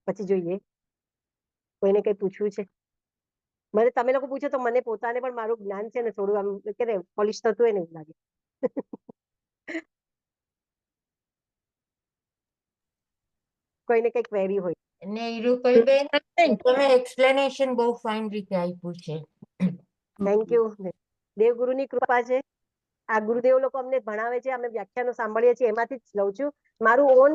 પછી જોઈએ. કોઈને કઈ પૂછવું છે? મને તમે લોકો પૂછો તો મને પોતાને પણ મારું જ્ઞાન છે ને થોડું આમ કે પોલિશ થતું હોય ને એવું લાગે. કોઈને કઈ ક્વેરી હોય. અને હિરુપલબેન, તમે એક્સપ્લેનેશન બહુ ફાઇન રીતે આપ્યું છે. Thank you. દેવગુરુની કૃપા છે. આ ગુરુદેવ લોકો અમને ભણાવે છે, અમે વ્યાખ્યાનો સાંભળીએ છીએ, એમાંથી જ લઉં છું. મારું ઓન